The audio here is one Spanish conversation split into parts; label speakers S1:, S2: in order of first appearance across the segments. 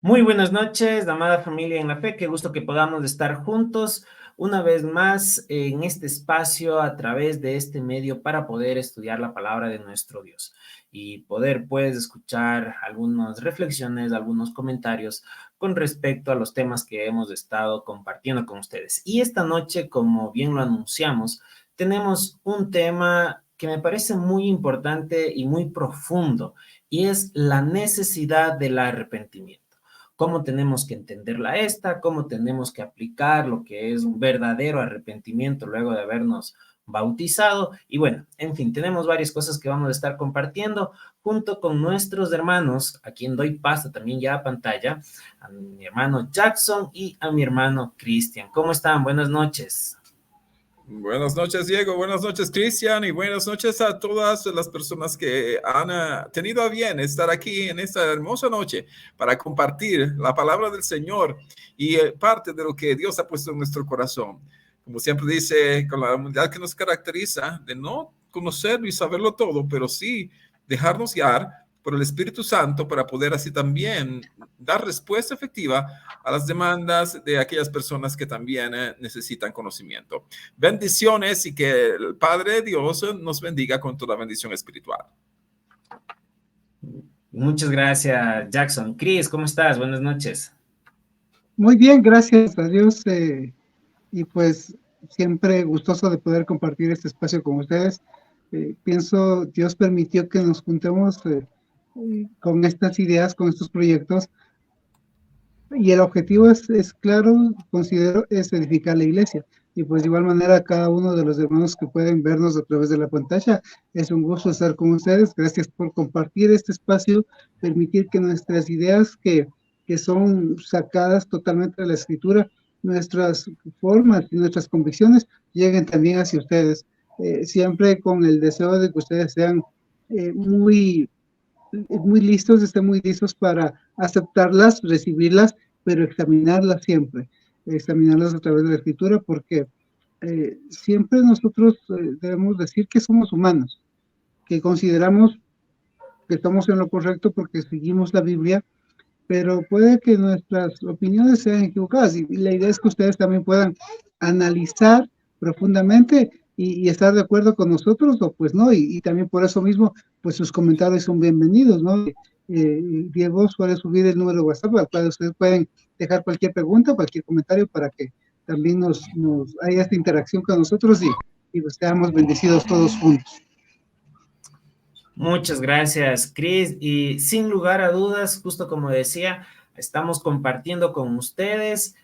S1: Muy buenas noches, amada familia en la fe. Qué gusto que podamos estar juntos una vez más en este espacio a través de este medio para poder estudiar la palabra de nuestro Dios y poder pues escuchar algunas reflexiones, algunos comentarios con respecto a los temas que hemos estado compartiendo con ustedes. Y esta noche, como bien lo anunciamos, tenemos un tema que me parece muy importante y muy profundo, y es la necesidad del arrepentimiento. Cómo tenemos que entenderla esta, cómo tenemos que aplicar lo que es un verdadero arrepentimiento luego de habernos bautizado. Y bueno, en fin, tenemos varias cosas que vamos a estar compartiendo junto con nuestros hermanos, a quien doy paso también ya a pantalla, a mi hermano Jackson y a mi hermano Cristian. ¿Cómo están? Buenas noches.
S2: Buenas noches, Diego. Buenas noches, Cristian. Y buenas noches a todas las personas que han tenido a bien estar aquí en esta hermosa noche para compartir la palabra del Señor y parte de lo que Dios ha puesto en nuestro corazón. Como siempre dice, con la humildad que nos caracteriza, de no conocerlo y saberlo todo, pero sí dejarnos guiar por el Espíritu Santo para poder así también dar respuesta efectiva a las demandas de aquellas personas que también necesitan conocimiento. Bendiciones y que el Padre Dios nos bendiga con toda bendición espiritual.
S1: Muchas gracias, Jackson. Chris, ¿cómo estás? Buenas noches.
S3: Muy bien, gracias a Dios. Y pues siempre gustoso de poder compartir este espacio con ustedes. Pienso, Dios permitió que nos juntemos con estas ideas, con estos proyectos. Y el objetivo es claro, considero, es edificar la iglesia. Y pues de igual manera, cada uno de los hermanos que pueden vernos a través de la pantalla, es un gusto estar con ustedes. Gracias por compartir este espacio, permitir que nuestras ideas que son sacadas totalmente de la escritura, nuestras formas y nuestras convicciones lleguen también hacia ustedes. Siempre con el deseo de que ustedes sean muy listos, estén muy listos para aceptarlas, recibirlas, pero examinarlas a través de la escritura, porque siempre nosotros debemos decir que somos humanos, que consideramos que estamos en lo correcto porque seguimos la Biblia, pero puede que nuestras opiniones sean equivocadas y la idea es que ustedes también puedan analizar profundamente y estar de acuerdo con nosotros o pues no, y también por eso mismo pues sus comentarios son bienvenidos, ¿no? Diego suele subir el número de WhatsApp al cual ustedes pueden dejar cualquier pregunta, cualquier comentario para que también nos haya esta interacción con nosotros y pues seamos bendecidos todos juntos.
S1: Muchas gracias, Chris. Y sin lugar a dudas, justo como decía, estamos compartiendo con ustedes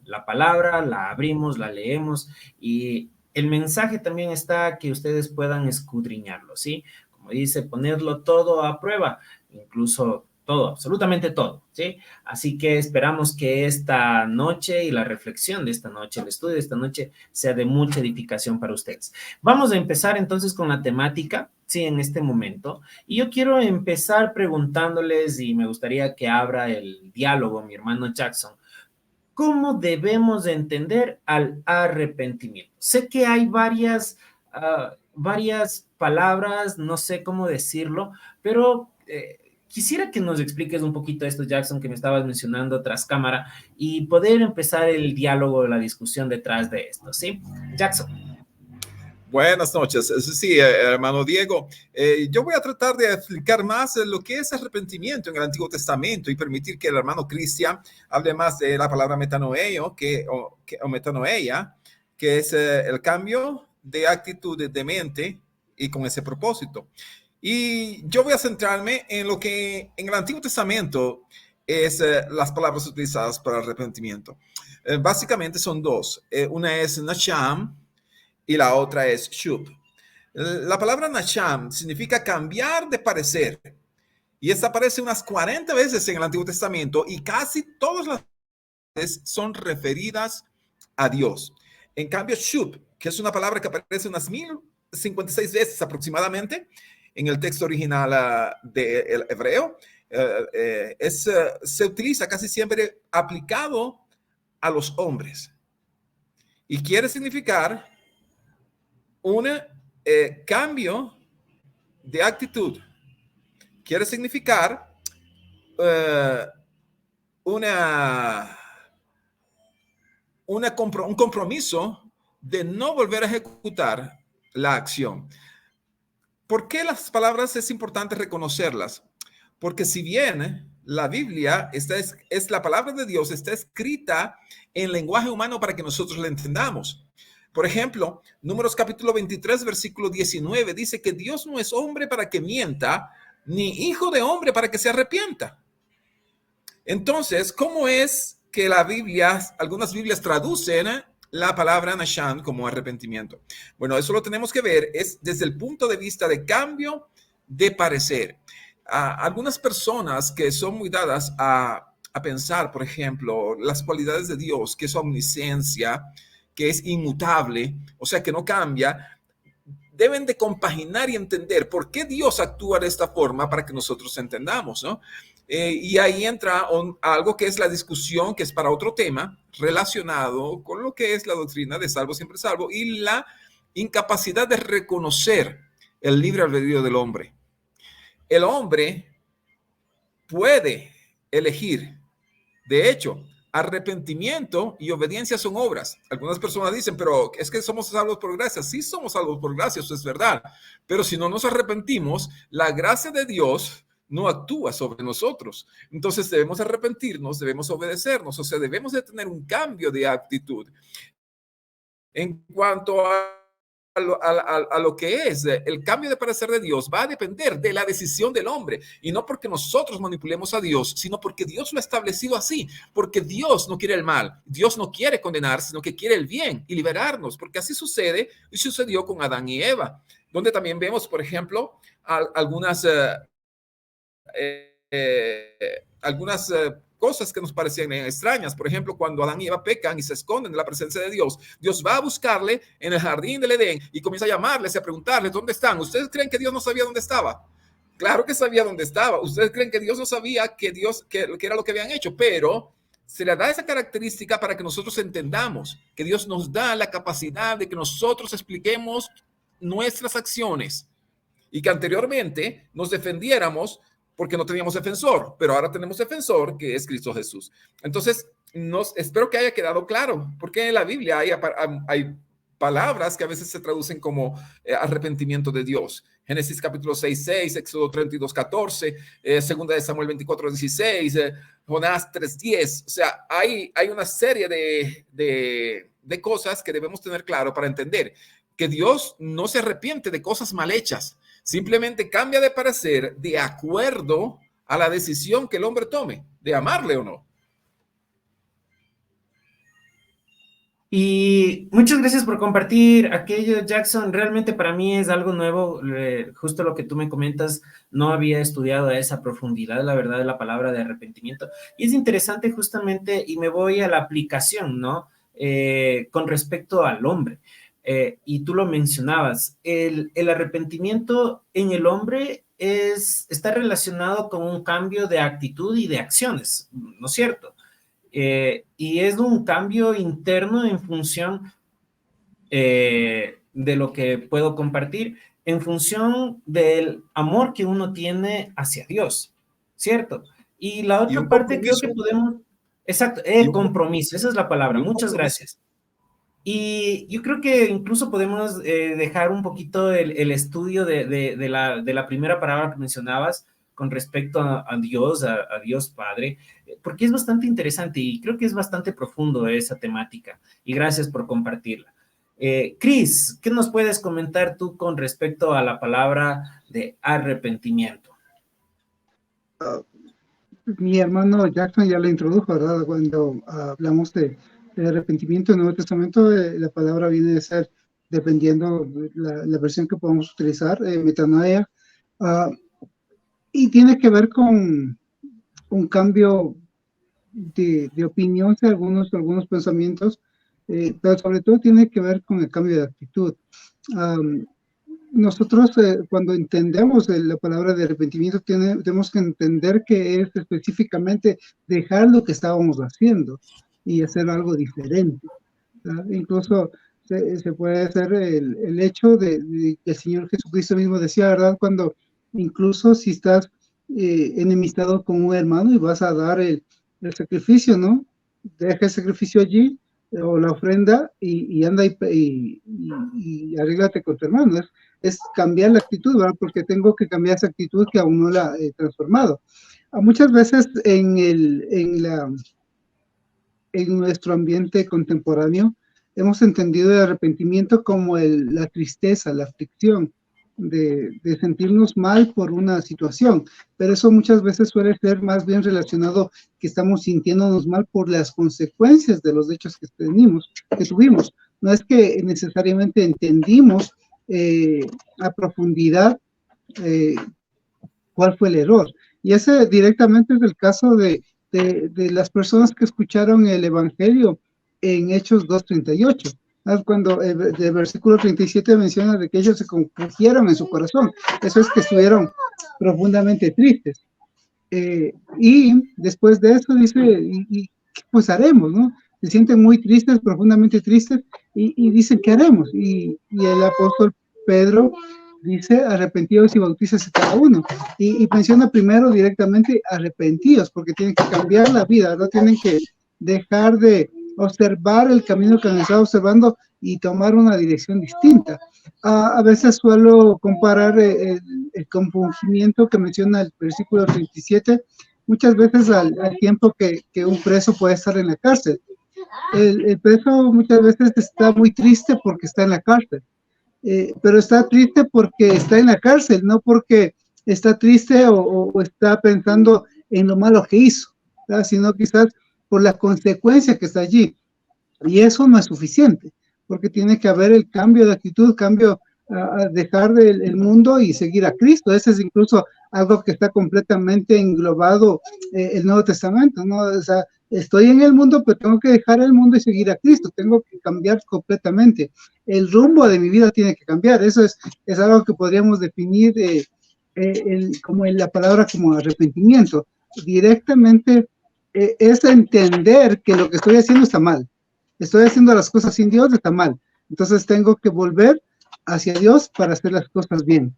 S1: la palabra, la abrimos, la leemos y el mensaje también está que ustedes puedan escudriñarlo, ¿sí? Como dice, ponerlo todo a prueba, incluso todo, absolutamente todo, ¿sí? Así que esperamos que esta noche y la reflexión de esta noche, el estudio de esta noche, sea de mucha edificación para ustedes. Vamos a empezar entonces con la temática, sí, en este momento. Y yo quiero empezar preguntándoles, y me gustaría que abra el diálogo, mi hermano Jackson, ¿cómo debemos de entender al arrepentimiento? Sé que hay varias palabras, no sé cómo decirlo, pero quisiera que nos expliques un poquito esto, Jackson, que me estabas mencionando tras cámara, y poder empezar el diálogo, la discusión detrás de esto, ¿sí? Jackson.
S2: Buenas noches. Sí, hermano Diego, yo voy a tratar de explicar más lo que es arrepentimiento en el Antiguo Testamento y permitir que el hermano Cristian hable más de la palabra metanoeo o metanoia, que es el cambio de actitud de mente y con ese propósito. Y yo voy a centrarme en lo que en el Antiguo Testamento es las palabras utilizadas para arrepentimiento. Básicamente son dos. Una es nasham y la otra es shub. La palabra nasham significa cambiar de parecer. Y esta aparece unas 40 veces en el Antiguo Testamento y casi todas las veces son referidas a Dios. En cambio, shub, que es una palabra que aparece unas 1056 veces aproximadamente en el texto original del hebreo, se utiliza casi siempre aplicado a los hombres. Y quiere significar un cambio de actitud. Quiere significar una, un compromiso de no volver a ejecutar la acción. ¿Por qué las palabras es importante reconocerlas? Porque si bien la Biblia es la palabra de Dios, está escrita en lenguaje humano para que nosotros la entendamos. Por ejemplo, Números capítulo 23, versículo 19, dice que Dios no es hombre para que mienta, ni hijo de hombre para que se arrepienta. Entonces, ¿cómo es que la Biblia, algunas Biblias traducen la palabra nashan como arrepentimiento? Bueno, eso lo tenemos que ver, es desde el punto de vista de cambio de parecer. Algunas personas que son muy dadas a pensar, por ejemplo, las cualidades de Dios, que es omnisciencia, que es inmutable, o sea, que no cambia, deben de compaginar y entender por qué Dios actúa de esta forma para que nosotros entendamos, ¿no? Y ahí entra algo que es la discusión, que es para otro tema, relacionado con lo que es la doctrina de salvo siempre salvo y la incapacidad de reconocer el libre albedrío del hombre. El hombre puede elegir. De hecho, arrepentimiento y obediencia son obras. Algunas personas dicen, pero es que somos salvos por gracia. Sí somos salvos por gracia, eso es verdad. Pero si no nos arrepentimos, la gracia de Dios no actúa sobre nosotros. Entonces debemos arrepentirnos, debemos obedecernos, o sea, debemos de tener un cambio de actitud. En cuanto a lo que es el cambio de parecer de Dios, va a depender de la decisión del hombre, y no porque nosotros manipulemos a Dios, sino porque Dios lo ha establecido así, porque Dios no quiere el mal, Dios no quiere condenar, sino que quiere el bien y liberarnos, porque así sucede y sucedió con Adán y Eva, donde también vemos, por ejemplo, algunas cosas que nos parecían extrañas. Por ejemplo, cuando Adán y Eva pecan y se esconden de la presencia de Dios, Dios va a buscarle en el jardín del Edén y comienza a llamarles y a preguntarles dónde están. ¿Ustedes creen que Dios no sabía dónde estaba? Claro que sabía dónde estaba. Ustedes creen que Dios no sabía que era lo que habían hecho, pero se le da esa característica para que nosotros entendamos que Dios nos da la capacidad de que nosotros expliquemos nuestras acciones y que anteriormente nos defendiéramos porque no teníamos defensor, pero ahora tenemos defensor, que es Cristo Jesús. Entonces, espero que haya quedado claro, porque en la Biblia hay palabras que a veces se traducen como arrepentimiento de Dios. Génesis capítulo 6:6, Éxodo 32:14, segunda de Samuel 24:16, Jonás 3:10. O sea, hay una serie de cosas que debemos tener claro para entender que Dios no se arrepiente de cosas mal hechas. Simplemente cambia de parecer de acuerdo a la decisión que el hombre tome, de amarle o no.
S1: Y muchas gracias por compartir aquello, Jackson. Realmente para mí es algo nuevo, justo lo que tú me comentas, no había estudiado a esa profundidad, la verdad, de la palabra de arrepentimiento. Y es interesante justamente, y me voy a la aplicación, ¿no? Con respecto al hombre. Y tú lo mencionabas, el arrepentimiento en el hombre está relacionado con un cambio de actitud y de acciones, ¿no es cierto? Y es un cambio interno en función de lo que puedo compartir, en función del amor que uno tiene hacia Dios, ¿cierto? Y la
S2: Y
S1: otra
S2: un
S1: parte creo que
S2: compromiso.
S1: podemos, exacto, compromiso, esa es la palabra, muchas gracias. Y yo creo que incluso podemos dejar un poquito el estudio de la primera palabra que mencionabas con respecto a Dios, a Dios Padre, porque es bastante interesante y creo que es bastante profundo esa temática. Y gracias por compartirla. Chris, ¿qué nos puedes comentar tú con respecto a la palabra de arrepentimiento?
S3: Mi hermano Jackson ya lo introdujo, ¿verdad? Cuando hablamos de arrepentimiento en el Nuevo Testamento, la palabra viene de ser, dependiendo la versión que podamos utilizar, metanoia, y tiene que ver con un cambio de opinión de algunos pensamientos, pero sobre todo tiene que ver con el cambio de actitud. Nosotros cuando entendemos la palabra de arrepentimiento tenemos que entender que es específicamente dejar lo que estábamos haciendo y hacer algo diferente, ¿verdad? Incluso se puede hacer el hecho de que el Señor Jesucristo mismo decía, ¿verdad? Cuando incluso si estás enemistado con un hermano y vas a dar el sacrificio, ¿no? Deja el sacrificio allí o la ofrenda y anda y arréglate con tu hermano. Es cambiar la actitud, ¿verdad? Porque tengo que cambiar esa actitud que aún no la he transformado. Muchas veces en nuestro ambiente contemporáneo hemos entendido el arrepentimiento como la tristeza, la aflicción de sentirnos mal por una situación, pero eso muchas veces suele ser más bien relacionado que estamos sintiéndonos mal por las consecuencias de los hechos que tuvimos. No es que necesariamente entendimos a profundidad cuál fue el error. Y ese directamente es el caso de las personas que escucharon el Evangelio en Hechos 2:38. Cuando el versículo 37 menciona de que ellos se compungieron en su corazón. Eso es que estuvieron profundamente tristes. Y después de eso dice, ¿y qué pues haremos, no? Se sienten muy tristes, profundamente tristes, y dicen, ¿qué haremos? Y el apóstol Pedro dice, arrepentidos y bautízase cada uno. Y menciona primero directamente arrepentidos, porque tienen que cambiar la vida, no tienen que dejar de observar el camino que han estado observando y tomar una dirección distinta. A veces suelo comparar el compungimiento que menciona el versículo 37, muchas veces al tiempo que un preso puede estar en la cárcel. El preso muchas veces está muy triste porque está en la cárcel. Pero está triste porque está en la cárcel, no porque está triste o está pensando en lo malo que hizo, ¿verdad? Sino quizás por la consecuencia que está allí. Y eso no es suficiente, porque tiene que haber el cambio de actitud, cambio a dejar el mundo y seguir a Cristo. Ese es incluso algo que está completamente englobado el Nuevo Testamento, ¿no? O sea, estoy en el mundo, pero tengo que dejar el mundo y seguir a Cristo, tengo que cambiar completamente. El rumbo de mi vida tiene que cambiar. Eso es algo que podríamos definir como en la palabra como arrepentimiento. Directamente es entender que lo que estoy haciendo está mal. Estoy haciendo las cosas sin Dios, está mal. Entonces tengo que volver hacia Dios para hacer las cosas bien.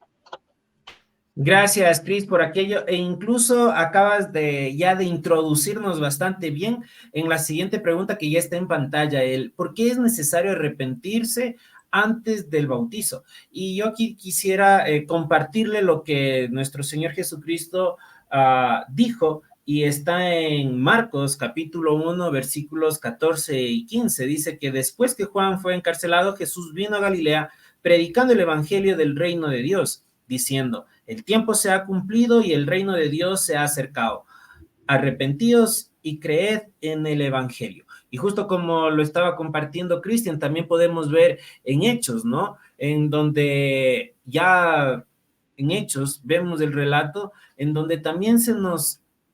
S1: Gracias, Cris, por aquello. E incluso acabas ya de introducirnos bastante bien en la siguiente pregunta que ya está en pantalla, ¿por qué es necesario arrepentirse antes del bautizo? Y yo aquí quisiera compartirle lo que nuestro Señor Jesucristo dijo, y está en Marcos capítulo 1, versículos 14 y 15. Dice que después que Juan fue encarcelado, Jesús vino a Galilea predicando el evangelio del reino de Dios, diciendo: el tiempo se ha cumplido y el reino de Dios se ha acercado. Arrepentíos y creed en el evangelio. Y justo como lo estaba compartiendo Cristian, también podemos ver en Hechos, ¿no? En donde ya en Hechos vemos el relato en donde también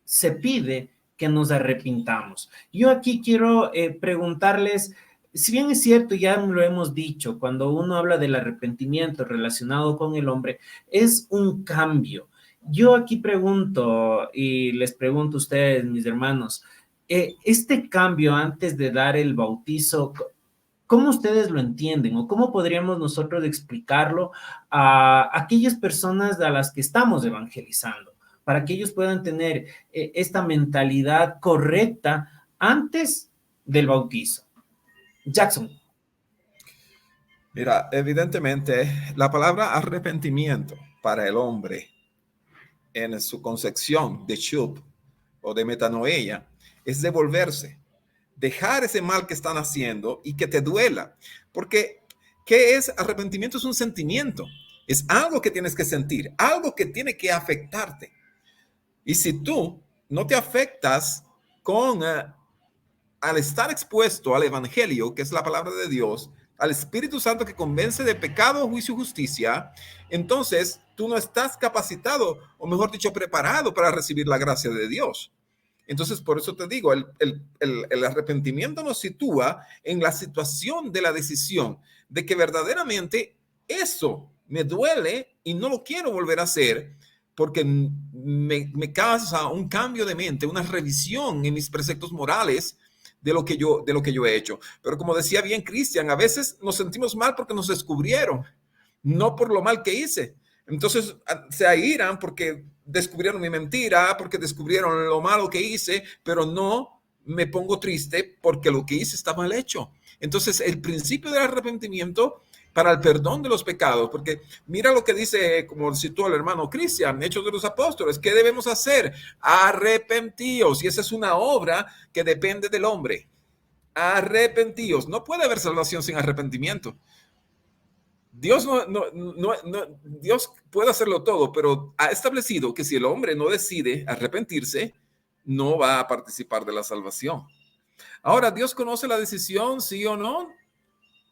S1: se pide que nos arrepintamos. Yo aquí quiero preguntarles, si bien es cierto, ya lo hemos dicho, cuando uno habla del arrepentimiento relacionado con el hombre, es un cambio. Yo aquí pregunto, y les pregunto a ustedes, mis hermanos, este cambio antes de dar el bautizo, ¿cómo ustedes lo entienden o cómo podríamos nosotros explicarlo a aquellas personas a las que estamos evangelizando, para que ellos puedan tener esta mentalidad correcta antes del bautizo? Jackson.
S2: Mira, evidentemente la palabra arrepentimiento para el hombre en su concepción de shuv o de metanoia es devolverse, dejar ese mal que están haciendo y que te duela. Porque, ¿qué es? Arrepentimiento es un sentimiento, es algo que tienes que sentir, algo que tiene que afectarte. Y si tú no te afectas al estar expuesto al evangelio, que es la palabra de Dios, al Espíritu Santo que convence de pecado, juicio y justicia, entonces tú no estás capacitado, o mejor dicho, preparado para recibir la gracia de Dios. Entonces, por eso te digo, el arrepentimiento nos sitúa en la situación de la decisión de que verdaderamente eso me duele y no lo quiero volver a hacer, porque me causa un cambio de mente, una revisión en mis preceptos morales de lo que yo he hecho. Pero como decía bien Cristian, a veces nos sentimos mal porque nos descubrieron, no por lo mal que hice. Entonces se airan porque descubrieron mi mentira, porque descubrieron lo malo que hice, pero no me pongo triste porque lo que hice está mal hecho. Entonces, el principio del arrepentimiento para el perdón de los pecados, porque mira lo que dice, como citó el hermano Cristian, Hechos de los Apóstoles, ¿qué debemos hacer? Arrepentíos, y esa es una obra que depende del hombre. Arrepentíos. No puede haber salvación sin arrepentimiento. Dios Dios puede hacerlo todo, pero ha establecido que si el hombre no decide arrepentirse, no va a participar de la salvación. Ahora, ¿Dios conoce la decisión, sí o no?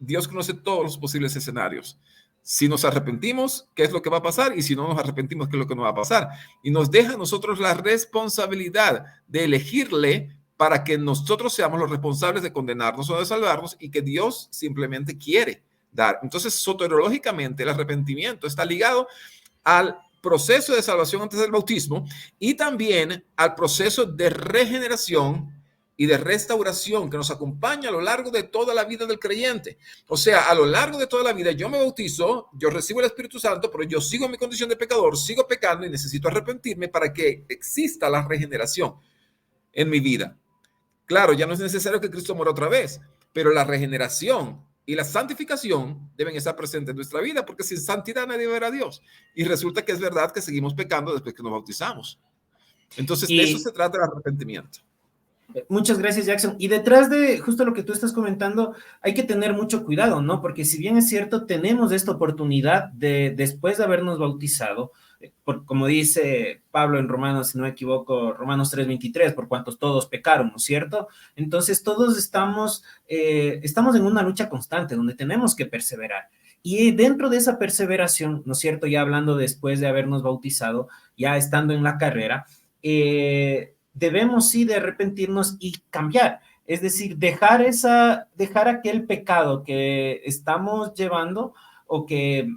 S2: Dios conoce todos los posibles escenarios. Si nos arrepentimos, ¿qué es lo que va a pasar? Y si no nos arrepentimos, ¿qué es lo que nos va a pasar? Y nos deja a nosotros la responsabilidad de elegirle para que nosotros seamos los responsables de condenarnos o de salvarnos, y que Dios simplemente quiere dar. Entonces, soteriológicamente, el arrepentimiento está ligado al proceso de salvación antes del bautismo y también al proceso de regeneración y de restauración que nos acompaña a lo largo de toda la vida del creyente. O sea, a lo largo de toda la vida yo me bautizo, yo recibo el Espíritu Santo, pero yo sigo en mi condición de pecador, sigo pecando y necesito arrepentirme para que exista la regeneración en mi vida. Claro, ya no es necesario que Cristo muera otra vez, pero la regeneración y la santificación deben estar presentes en nuestra vida, porque sin santidad nadie verá a Dios. Y resulta que es verdad que seguimos pecando después que nos bautizamos. Entonces, de eso se trata el arrepentimiento.
S1: Muchas gracias, Jackson. Y detrás de justo lo que tú estás comentando, hay que tener mucho cuidado, ¿no? Porque si bien es cierto, tenemos esta oportunidad de, después de habernos bautizado, como dice Pablo en Romanos, si no me equivoco, Romanos 3:23, por cuantos todos pecaron, ¿no es cierto? Entonces todos estamos en una lucha constante donde tenemos que perseverar. Y dentro de esa perseveración, ¿no es cierto? Ya hablando después de habernos bautizado, ya estando en la carrera, debemos sí de arrepentirnos y cambiar. Es decir, dejar aquel pecado que estamos llevando o que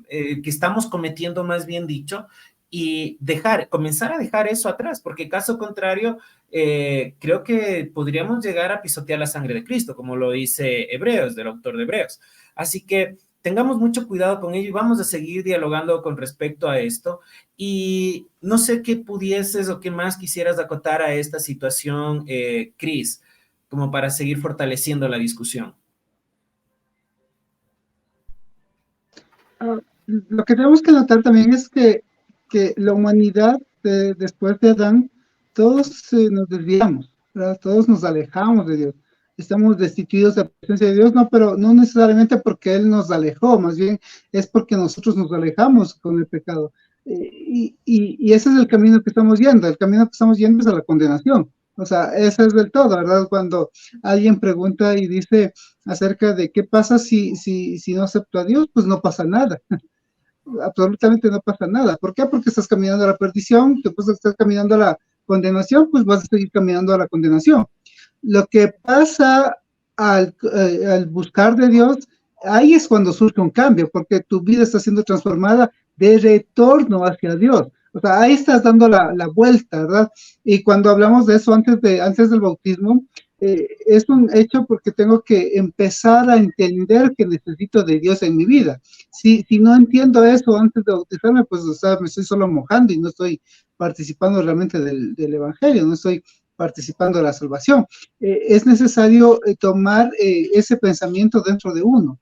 S1: estamos cometiendo, más bien dicho, y comenzar a dejar eso atrás, porque caso contrario, creo que podríamos llegar a pisotear la sangre de Cristo, como lo dice Hebreos, del autor de Hebreos. Así que tengamos mucho cuidado con ello y vamos a seguir dialogando con respecto a esto. Y no sé qué pudieses o qué más quisieras acotar a esta situación, Chris, como para seguir fortaleciendo la discusión.
S3: Lo que tenemos que notar también es que la humanidad, después de Adán, todos nos desviamos, ¿verdad? Todos nos alejamos de Dios. Estamos destituidos de la presencia de Dios, no, pero no necesariamente porque Él nos alejó, más bien es porque nosotros nos alejamos con el pecado. Y ese es el camino que estamos yendo. El camino que estamos yendo es a la condenación. O sea, ese es del todo, ¿verdad? Cuando alguien pregunta y dice acerca de qué pasa si no acepto a Dios, pues no pasa nada. Absolutamente no pasa nada. ¿Por qué? Porque estás caminando a la perdición, después estás caminando a la condenación, pues vas a seguir caminando a la condenación. Lo que pasa al buscar de Dios, ahí es cuando surge un cambio, porque tu vida está siendo transformada de retorno hacia Dios. O sea, ahí estás dando la vuelta, ¿verdad? Y cuando hablamos de eso antes del bautismo, es un hecho porque tengo que empezar a entender que necesito de Dios en mi vida. Si no entiendo eso antes de bautizarme, pues, o sea, me estoy solo mojando y no estoy participando realmente del evangelio, no estoy participando de la salvación. Es necesario tomar ese pensamiento dentro de uno,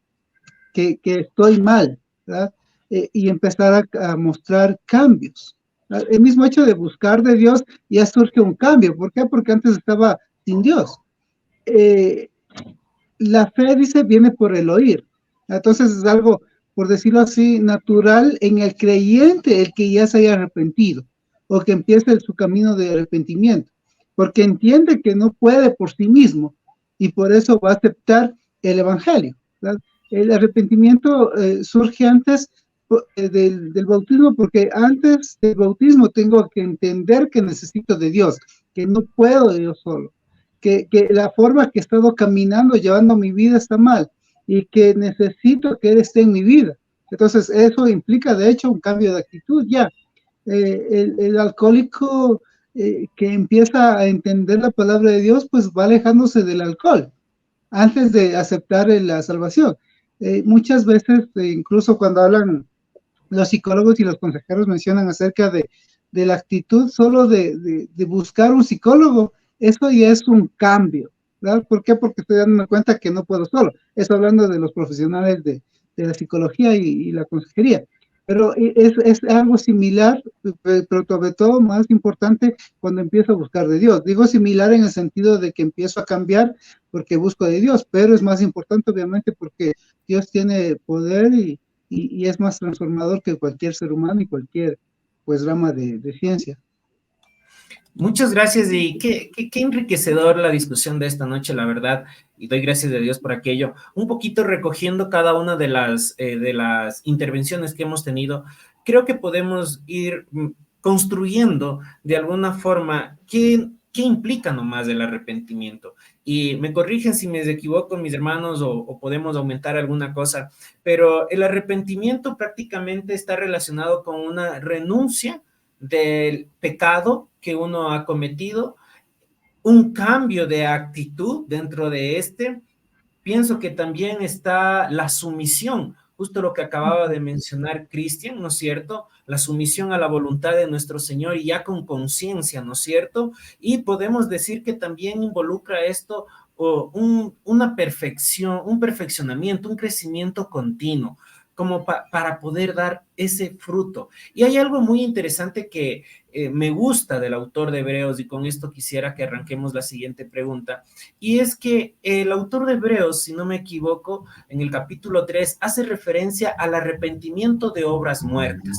S3: que estoy mal, ¿verdad? Y empezar a mostrar cambios. ¿Verdad? El mismo hecho de buscar de Dios ya surge un cambio. ¿Por qué? Porque antes estaba sin Dios. La fe, dice, viene por el oír. Entonces es algo, por decirlo así, natural en el creyente, el que ya se haya arrepentido o que empiece su camino de arrepentimiento, porque entiende que no puede por sí mismo y por eso va a aceptar el evangelio, ¿verdad? El arrepentimiento surge antes del bautismo, porque antes del bautismo tengo que entender que necesito de Dios, que no puedo yo solo, que la forma que he estado caminando, llevando mi vida está mal y que necesito que Él esté en mi vida. Entonces eso implica de hecho un cambio de actitud ya. El alcohólico que empieza a entender la palabra de Dios, pues va alejándose del alcohol antes de aceptar la salvación. Muchas veces, incluso cuando hablan los psicólogos y los consejeros mencionan acerca de de la actitud solo de buscar un psicólogo, eso ya es un cambio, ¿verdad? ¿Por qué? Porque estoy dándome cuenta que no puedo solo. Eso hablando de los profesionales de la psicología y la consejería. Pero es algo similar, pero sobre todo más importante cuando empiezo a buscar de Dios. Digo similar en el sentido de que empiezo a cambiar porque busco de Dios, pero es más importante obviamente porque Dios tiene poder y es más transformador que cualquier ser humano y cualquier pues rama de ciencia.
S1: Muchas gracias y qué enriquecedor la discusión de esta noche, la verdad, y doy gracias a Dios por aquello. Un poquito recogiendo cada una de las intervenciones que hemos tenido, creo que podemos ir construyendo de alguna forma qué implica nomás el arrepentimiento. Y me corrigen si me equivoco, mis hermanos, o podemos aumentar alguna cosa, pero el arrepentimiento prácticamente está relacionado con una renuncia del pecado que uno ha cometido, un cambio de actitud dentro de este. Pienso que también está la sumisión, justo lo que acababa de mencionar Cristian, ¿no es cierto? La sumisión a la voluntad de nuestro Señor y ya con conciencia, ¿no es cierto? Y podemos decir que también involucra esto una perfección, un perfeccionamiento, un crecimiento continuo, como para poder dar ese fruto. Y hay algo muy interesante que me gusta del autor de Hebreos, y con esto quisiera que arranquemos la siguiente pregunta, y es que el autor de Hebreos, si no me equivoco, en el capítulo 3 hace referencia al arrepentimiento de obras muertas.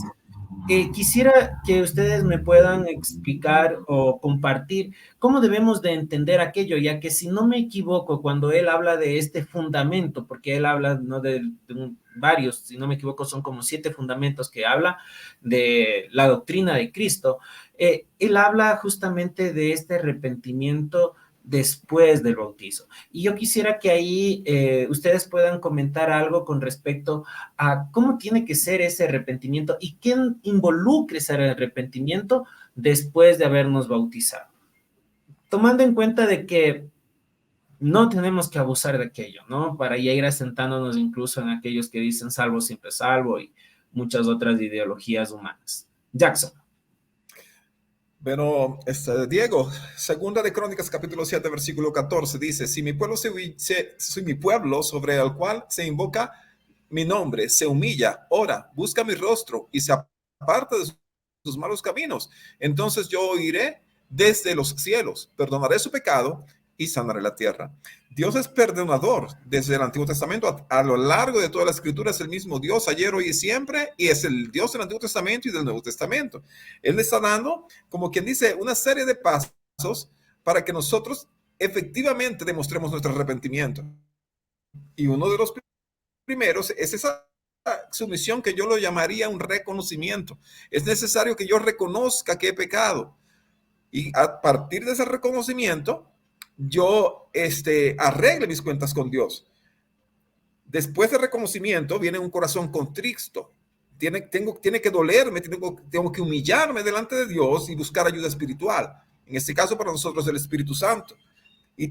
S1: Quisiera que ustedes me puedan explicar o compartir cómo debemos de entender aquello, ya que si no me equivoco, cuando él habla de este fundamento, porque él habla no varios, si no me equivoco, son como 7 fundamentos que habla de la doctrina de Cristo, él habla justamente de este arrepentimiento después del bautizo. Y yo quisiera que ahí ustedes puedan comentar algo con respecto a cómo tiene que ser ese arrepentimiento y qué involucre ese arrepentimiento después de habernos bautizado. Tomando en cuenta de que no tenemos que abusar de aquello, ¿no? Para ya ir asentándonos incluso en aquellos que dicen salvo siempre salvo y muchas otras ideologías humanas. Jackson.
S2: Bueno, Diego, segunda de Crónicas, capítulo 7, versículo 14, dice, si mi pueblo, si mi pueblo sobre el cual se invoca mi nombre, se humilla, ora, busca mi rostro y se aparta de sus malos caminos, entonces yo oiré desde los cielos, perdonaré su pecado y sanaré la tierra. Dios es perdonador desde el Antiguo Testamento. A lo largo de toda la Escritura es el mismo Dios ayer, hoy y siempre, y es el Dios del Antiguo Testamento y del Nuevo Testamento. Él le está dando, como quien dice, una serie de pasos para que nosotros efectivamente demostremos nuestro arrepentimiento. Y uno de los primeros es esa sumisión que yo lo llamaría un reconocimiento. Es necesario que yo reconozca que he pecado. Y a partir de ese reconocimiento, yo arregle mis cuentas con Dios. Después del reconocimiento viene un corazón contrito. Tiene que dolerme, tengo que humillarme delante de Dios y buscar ayuda espiritual. En este caso, para nosotros, el Espíritu Santo. Y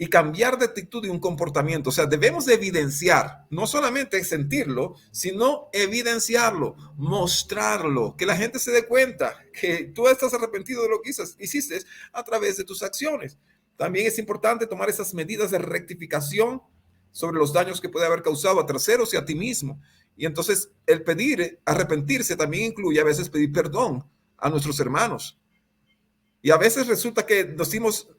S2: cambiar de actitud y un comportamiento. O sea, debemos de evidenciar, no solamente sentirlo, sino evidenciarlo, mostrarlo, que la gente se dé cuenta que tú estás arrepentido de lo que hiciste a través de tus acciones. También es importante tomar esas medidas de rectificación sobre los daños que puede haber causado a terceros y a ti mismo. Y entonces el arrepentirse también incluye a veces pedir perdón a nuestros hermanos. Y a veces resulta que nos decimos,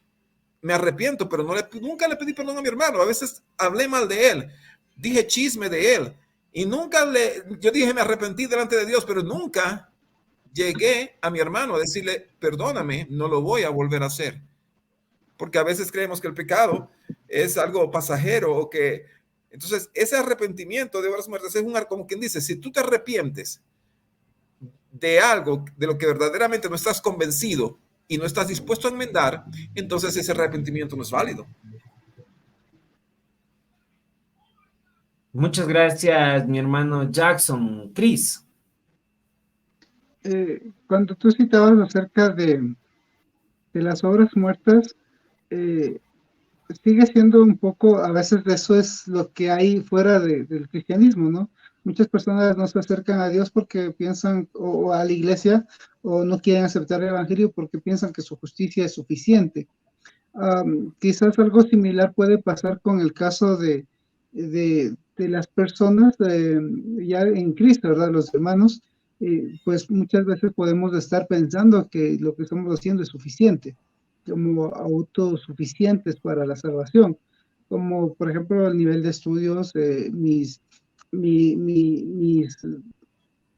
S2: me arrepiento, pero nunca le pedí perdón a mi hermano. A veces hablé mal de él, dije chisme de él. Y yo dije, me arrepentí delante de Dios, pero nunca llegué a mi hermano a decirle, perdóname, no lo voy a volver a hacer. Porque a veces creemos que el pecado es algo pasajero o que... Entonces, ese arrepentimiento de obras muertas es como quien dice, si tú te arrepientes de algo de lo que verdaderamente no estás convencido y no estás dispuesto a enmendar, entonces ese arrepentimiento no es válido.
S1: Muchas gracias, mi hermano Jackson. Chris.
S3: Cuando tú citabas acerca de las obras muertas, sigue siendo un poco, a veces eso es lo que hay fuera del cristianismo, ¿no? Muchas personas no se acercan a Dios porque piensan, o a la iglesia, o no quieren aceptar el evangelio porque piensan que su justicia es suficiente. Quizás algo similar puede pasar con el caso de las personas ya en Cristo, ¿verdad? Los hermanos, pues muchas veces podemos estar pensando que lo que estamos haciendo es suficiente, como autosuficientes para la salvación, como por ejemplo el nivel de estudios, mi, mi, mis,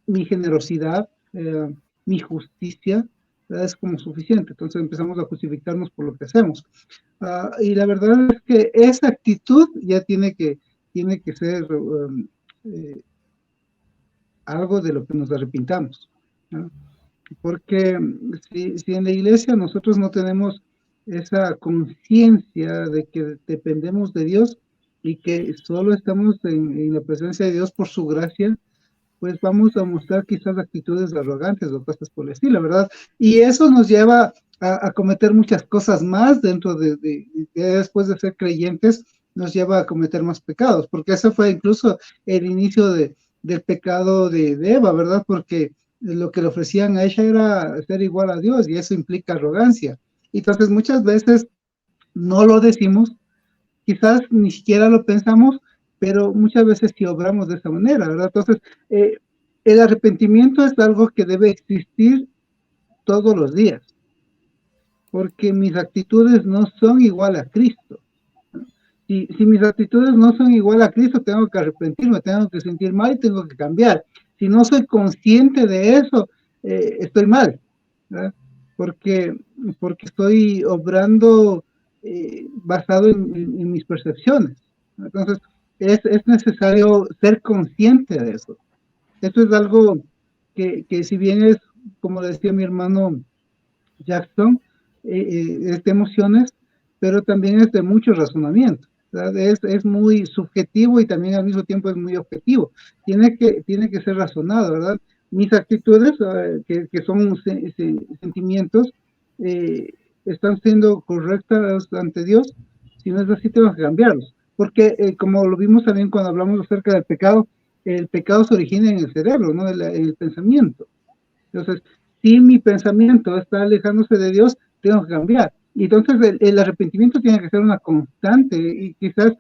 S3: mi generosidad, mi justicia, ¿verdad? Es como suficiente. Entonces empezamos a justificarnos por lo que hacemos. Y la verdad es que esa actitud ya tiene que ser algo de lo que nos arrepintamos, ¿no? Porque si en la iglesia nosotros no tenemos esa conciencia de que dependemos de Dios y que solo estamos en la presencia de Dios por su gracia, pues vamos a mostrar quizás actitudes arrogantes o cosas por el estilo, ¿verdad? Y eso nos lleva a cometer muchas cosas más dentro después de ser creyentes, nos lleva a cometer más pecados, porque eso fue incluso el inicio del pecado de Eva, ¿verdad? Porque lo que le ofrecían a ella era ser igual a Dios y eso implica arrogancia. Entonces muchas veces no lo decimos, quizás ni siquiera lo pensamos, pero muchas veces sí obramos de esa manera, ¿verdad? Entonces, eh, el arrepentimiento es algo que debe existir todos los días, porque mis actitudes no son igual a Cristo. Si mis actitudes no son igual a Cristo, tengo que arrepentirme, tengo que sentir mal y tengo que cambiar. Si no soy consciente de eso, estoy mal, ¿verdad? Porque, porque estoy obrando basado en mis percepciones. Entonces, es necesario ser consciente de eso. Esto es algo que si bien es, como decía mi hermano Jackson, es de emociones, pero también es de mucho razonamiento. Es muy subjetivo y también al mismo tiempo es muy objetivo. Tiene que ser razonado, ¿verdad? Mis actitudes, que son sentimientos, eh, están siendo correctas ante Dios. Si no es así, tengo que cambiarlos. Porque como lo vimos también cuando hablamos acerca del pecado, el pecado se origina en el cerebro, ¿no? En el pensamiento. Entonces, si mi pensamiento está alejándose de Dios, tengo que cambiar. Y entonces el arrepentimiento tiene que ser una constante y quizás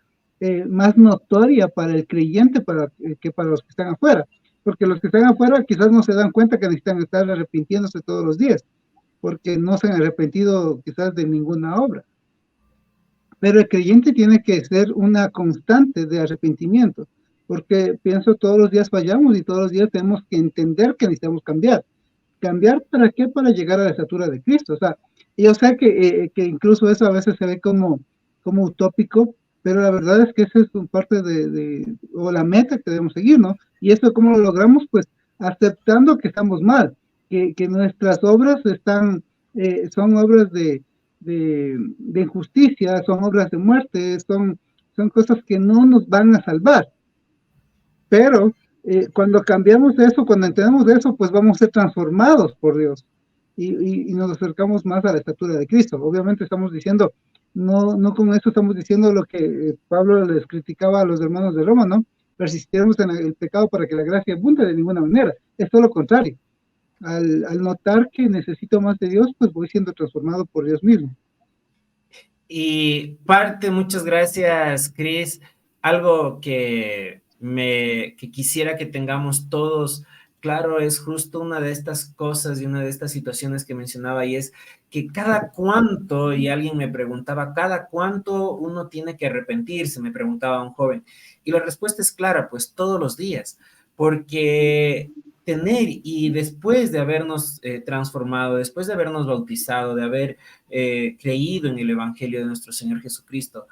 S3: más notoria para el creyente que para los que están afuera. Porque los que están afuera quizás no se dan cuenta que necesitan estar arrepintiéndose todos los días, porque no se han arrepentido quizás de ninguna obra. Pero el creyente tiene que ser una constante de arrepentimiento, porque pienso todos los días fallamos y todos los días tenemos que entender que necesitamos cambiar. ¿Cambiar para qué? Para llegar a la estatura de Cristo. O sea, yo sé que incluso eso a veces se ve como utópico, pero la verdad es que esa es parte o la meta que debemos seguir, ¿no? Y esto, ¿cómo lo logramos? Pues aceptando que estamos mal, que nuestras obras son obras de injusticia, son obras de muerte, son cosas que no nos van a salvar. Pero cuando cambiamos eso, cuando entendemos eso, pues vamos a ser transformados por Dios y nos acercamos más a la estatura de Cristo. Obviamente estamos diciendo, no con eso estamos diciendo lo que Pablo les criticaba a los hermanos de Roma, ¿no? Persistiremos en el pecado para que la gracia abunde, de ninguna manera. Es todo lo contrario. Al notar que necesito más de Dios, pues voy siendo transformado por Dios mismo.
S1: Y muchas gracias, Chris. Algo que quisiera que tengamos todos claro es justo una de estas cosas y una de estas situaciones que mencionaba, y es que cada cuánto, y alguien me preguntaba, cada cuánto uno tiene que arrepentirse, me preguntaba un joven. Y la respuesta es clara, pues todos los días, porque y después de habernos transformado, después de habernos bautizado, de haber creído en el Evangelio de nuestro Señor Jesucristo.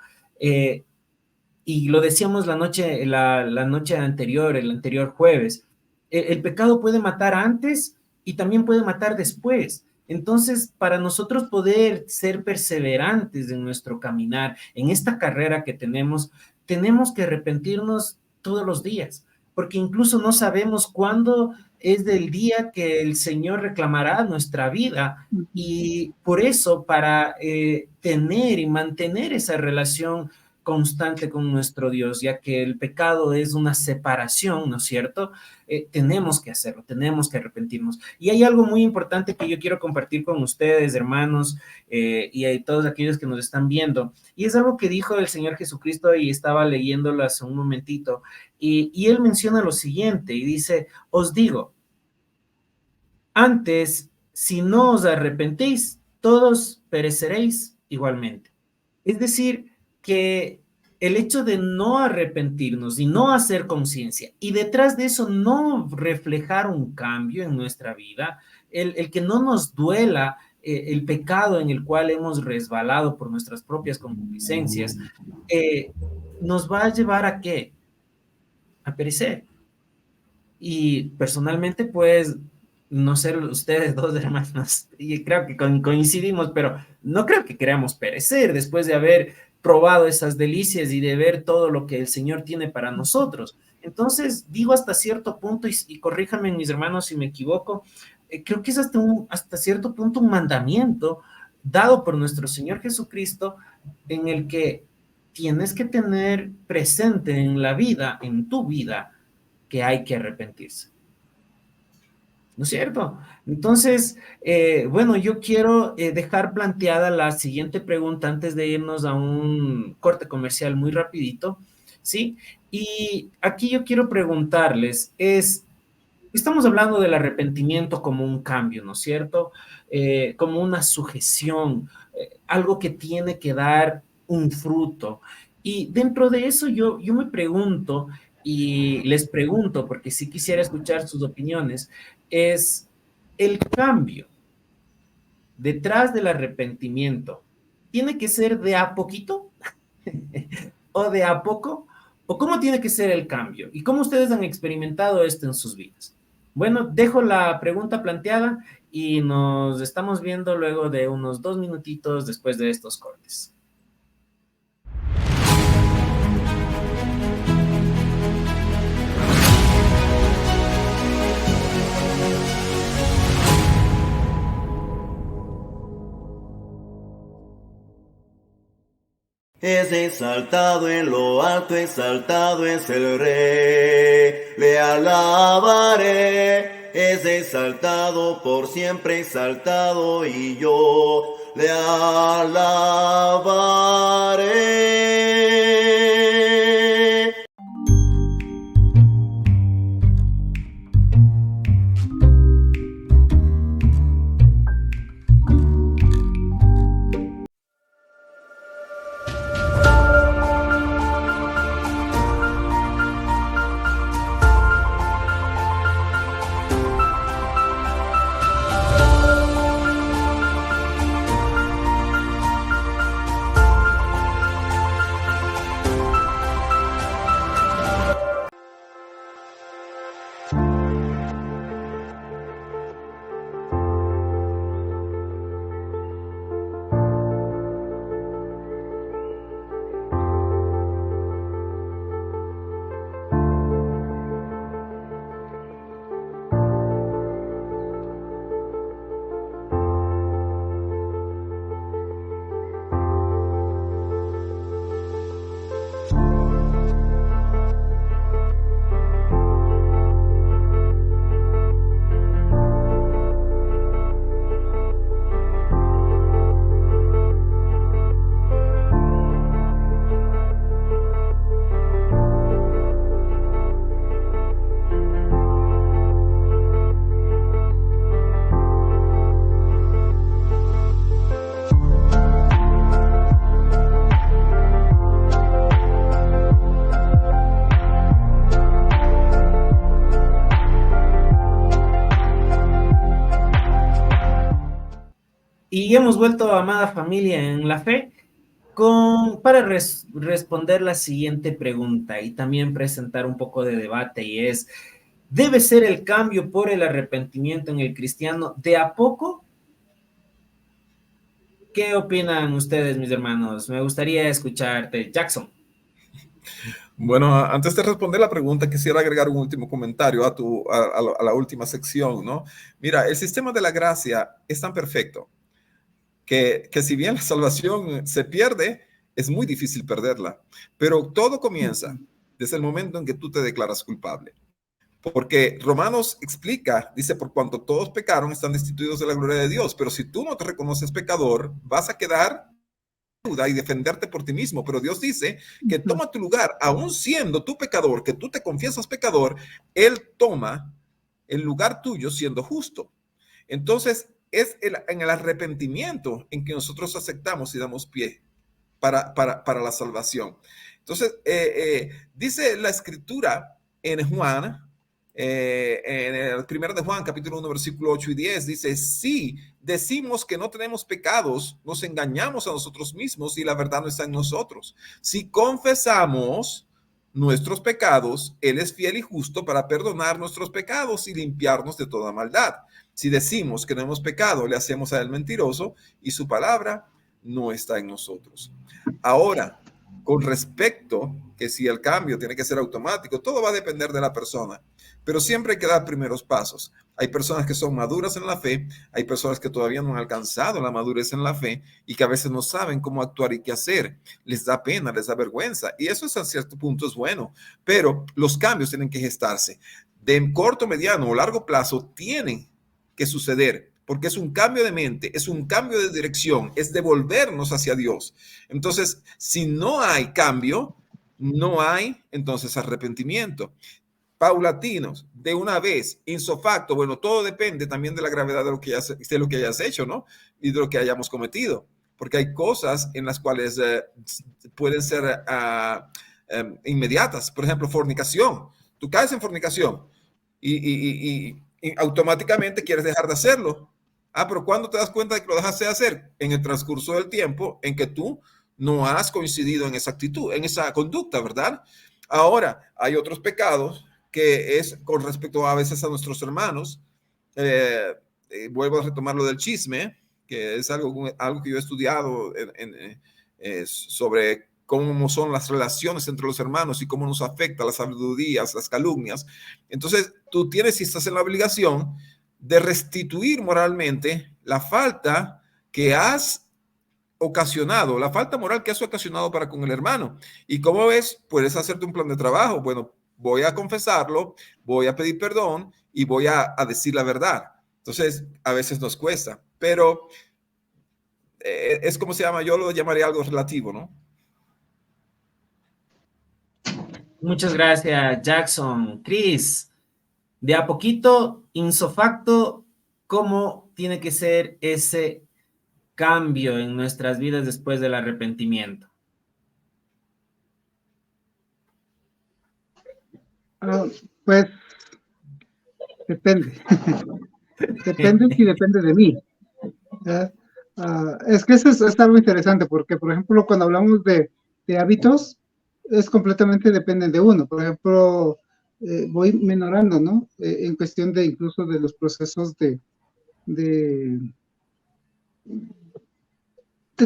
S1: Y lo decíamos la noche anterior, el anterior jueves, el pecado puede matar antes y también puede matar después. Entonces, para nosotros poder ser perseverantes en nuestro caminar, en esta carrera que tenemos que arrepentirnos todos los días, porque incluso no sabemos cuándo es del día que el Señor reclamará nuestra vida, y por eso para tener y mantener esa relación constante con nuestro Dios, ya que el pecado es una separación, ¿no es cierto? Tenemos que hacerlo, tenemos que arrepentirnos. Y hay algo muy importante que yo quiero compartir con ustedes, hermanos, y a todos aquellos que nos están viendo. Y es algo que dijo el Señor Jesucristo y estaba leyéndolo hace un momentito. Y él menciona lo siguiente y dice, os digo, antes, si no os arrepentís, todos pereceréis igualmente. Es decir, que el hecho de no arrepentirnos y no hacer conciencia y detrás de eso no reflejar un cambio en nuestra vida, el que no nos duela el pecado en el cual hemos resbalado por nuestras propias concupiscencias, nos va a llevar ¿a qué? A perecer. Y personalmente, pues, no sé, ustedes dos hermanos, y creo que coincidimos, pero no creo que queramos perecer después de haber probado esas delicias y de ver todo lo que el Señor tiene para nosotros. Entonces, digo hasta cierto punto, y corríjanme mis hermanos si me equivoco, creo que es hasta cierto punto un mandamiento dado por nuestro Señor Jesucristo en el que tienes que tener presente en la vida, en tu vida, que hay que arrepentirse. ¿No es cierto? Entonces, bueno, yo quiero dejar planteada la siguiente pregunta antes de irnos a un corte comercial muy rapidito, ¿sí? Y aquí yo quiero preguntarles, estamos hablando del arrepentimiento como un cambio, ¿no es cierto? Como una sujeción, algo que tiene que dar un fruto. Y dentro de eso yo me pregunto y les pregunto, porque sí quisiera escuchar sus opiniones, es el cambio detrás del arrepentimiento. ¿Tiene que ser de a poquito o de a poco? ¿O cómo tiene que ser el cambio? ¿Y cómo ustedes han experimentado esto en sus vidas? Bueno, dejo la pregunta planteada y nos estamos viendo luego de unos 2 minutitos después de estos cortes.
S4: Es exaltado en lo alto, exaltado es el Rey, le alabaré. Es exaltado por siempre, exaltado y yo le alabaré.
S1: Y hemos vuelto, amada familia, en la fe para responder la siguiente pregunta y también presentar un poco de debate, y es, ¿debe ser el cambio por el arrepentimiento en el cristiano de a poco? ¿Qué opinan ustedes, mis hermanos? Me gustaría escucharte. Jackson.
S2: Bueno, antes de responder la pregunta, quisiera agregar un último comentario a la última sección, ¿no? Mira, el sistema de la gracia es tan perfecto que si bien la salvación se pierde, Es muy difícil perderla, pero todo comienza desde el momento en que tú te declaras culpable. Porque Romanos explica, dice, por cuanto todos pecaron, están destituidos de la gloria de Dios. Pero si tú no te reconoces pecador, vas a quedar duda y defenderte por ti mismo. Pero Dios dice que toma tu lugar, aún siendo tú pecador, que tú te confiesas pecador, Él toma el lugar tuyo siendo justo. Entonces, es en el arrepentimiento en que nosotros aceptamos y damos pie para la salvación. Entonces, dice la escritura en Juan, en el primero de Juan, capítulo 1, versículo 8 y 10, dice, si decimos que no tenemos pecados, nos engañamos a nosotros mismos y la verdad no está en nosotros. Si confesamos nuestros pecados, Él es fiel y justo para perdonar nuestros pecados y limpiarnos de toda maldad. Si decimos que no hemos pecado, le hacemos a Él mentiroso y su palabra no está en nosotros. Ahora, con respecto que si el cambio tiene que ser automático, todo va a depender de la persona, pero siempre hay que dar primeros pasos. Hay personas que son maduras en la fe, hay personas que todavía no han alcanzado la madurez en la fe y que a veces no saben cómo actuar y qué hacer. Les da pena, les da vergüenza y eso a cierto punto es bueno, pero los cambios tienen que gestarse. De corto, mediano o largo plazo tienen que suceder, porque es un cambio de mente, es un cambio de dirección, es devolvernos hacia Dios. Entonces, si no hay cambio, no hay entonces arrepentimiento. Paulatinos, de una vez, insofacto, bueno, todo depende también de la gravedad de lo que hayas hecho, ¿no? Y de lo que hayamos cometido, porque hay cosas en las cuales pueden ser inmediatas, por ejemplo, fornicación. Tú caes en fornicación y automáticamente quieres dejar de hacerlo. Pero ¿cuándo te das cuenta de que lo dejaste de hacer? En el transcurso del tiempo en que tú no has coincidido en esa actitud, en esa conducta, ¿verdad? Ahora, hay otros pecados que es con respecto a veces a nuestros hermanos. Vuelvo a retomar lo del chisme, que es algo que yo he estudiado sobre cómo son las relaciones entre los hermanos y cómo nos afecta las habladurías, las calumnias. Entonces, tú tienes y estás en la obligación de restituir moralmente la falta que has ocasionado, la falta moral que has ocasionado para con el hermano. Y como ves, puedes hacerte un plan de trabajo. Bueno, voy a confesarlo, voy a pedir perdón y voy a decir la verdad. Entonces, a veces nos cuesta, pero es como se llama, yo lo llamaría algo relativo, ¿no?
S1: Muchas gracias, Jackson. Chris, de a poquito, insofacto, ¿cómo tiene que ser ese cambio en nuestras vidas después del arrepentimiento?
S3: Pues depende. Depende si depende de mí. Es que eso es algo interesante porque, por ejemplo, cuando hablamos de hábitos, es completamente depende de uno. Por ejemplo, voy menorando, ¿no? En cuestión de incluso de los procesos de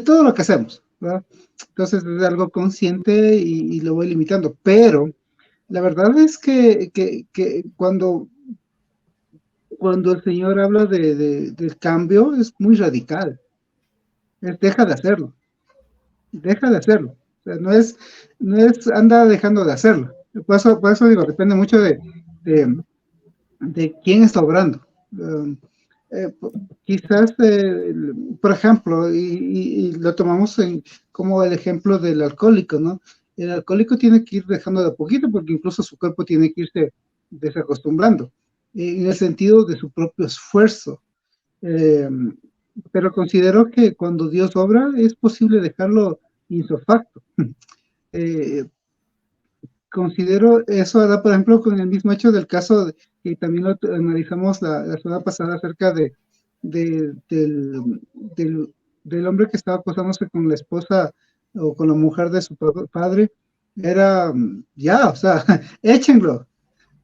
S3: todo lo que hacemos, ¿verdad? Entonces es algo consciente y lo voy limitando, pero la verdad es que cuando el Señor habla del cambio es muy radical. Deja de hacerlo. O sea, no es anda dejando de hacerlo. Por eso digo, depende mucho de quién está obrando. Quizás, por ejemplo, y lo tomamos como el ejemplo del alcohólico, ¿no? El alcohólico tiene que ir dejando de a poquito porque incluso su cuerpo tiene que irse desacostumbrando, en el sentido de su propio esfuerzo. Pero considero que cuando Dios obra es posible dejarlo insofacto. Considero eso, por ejemplo, con el mismo hecho del caso que también lo analizamos la semana pasada acerca del hombre que estaba acosándose con la esposa o con la mujer de su padre. Era ya, o sea, échenlo.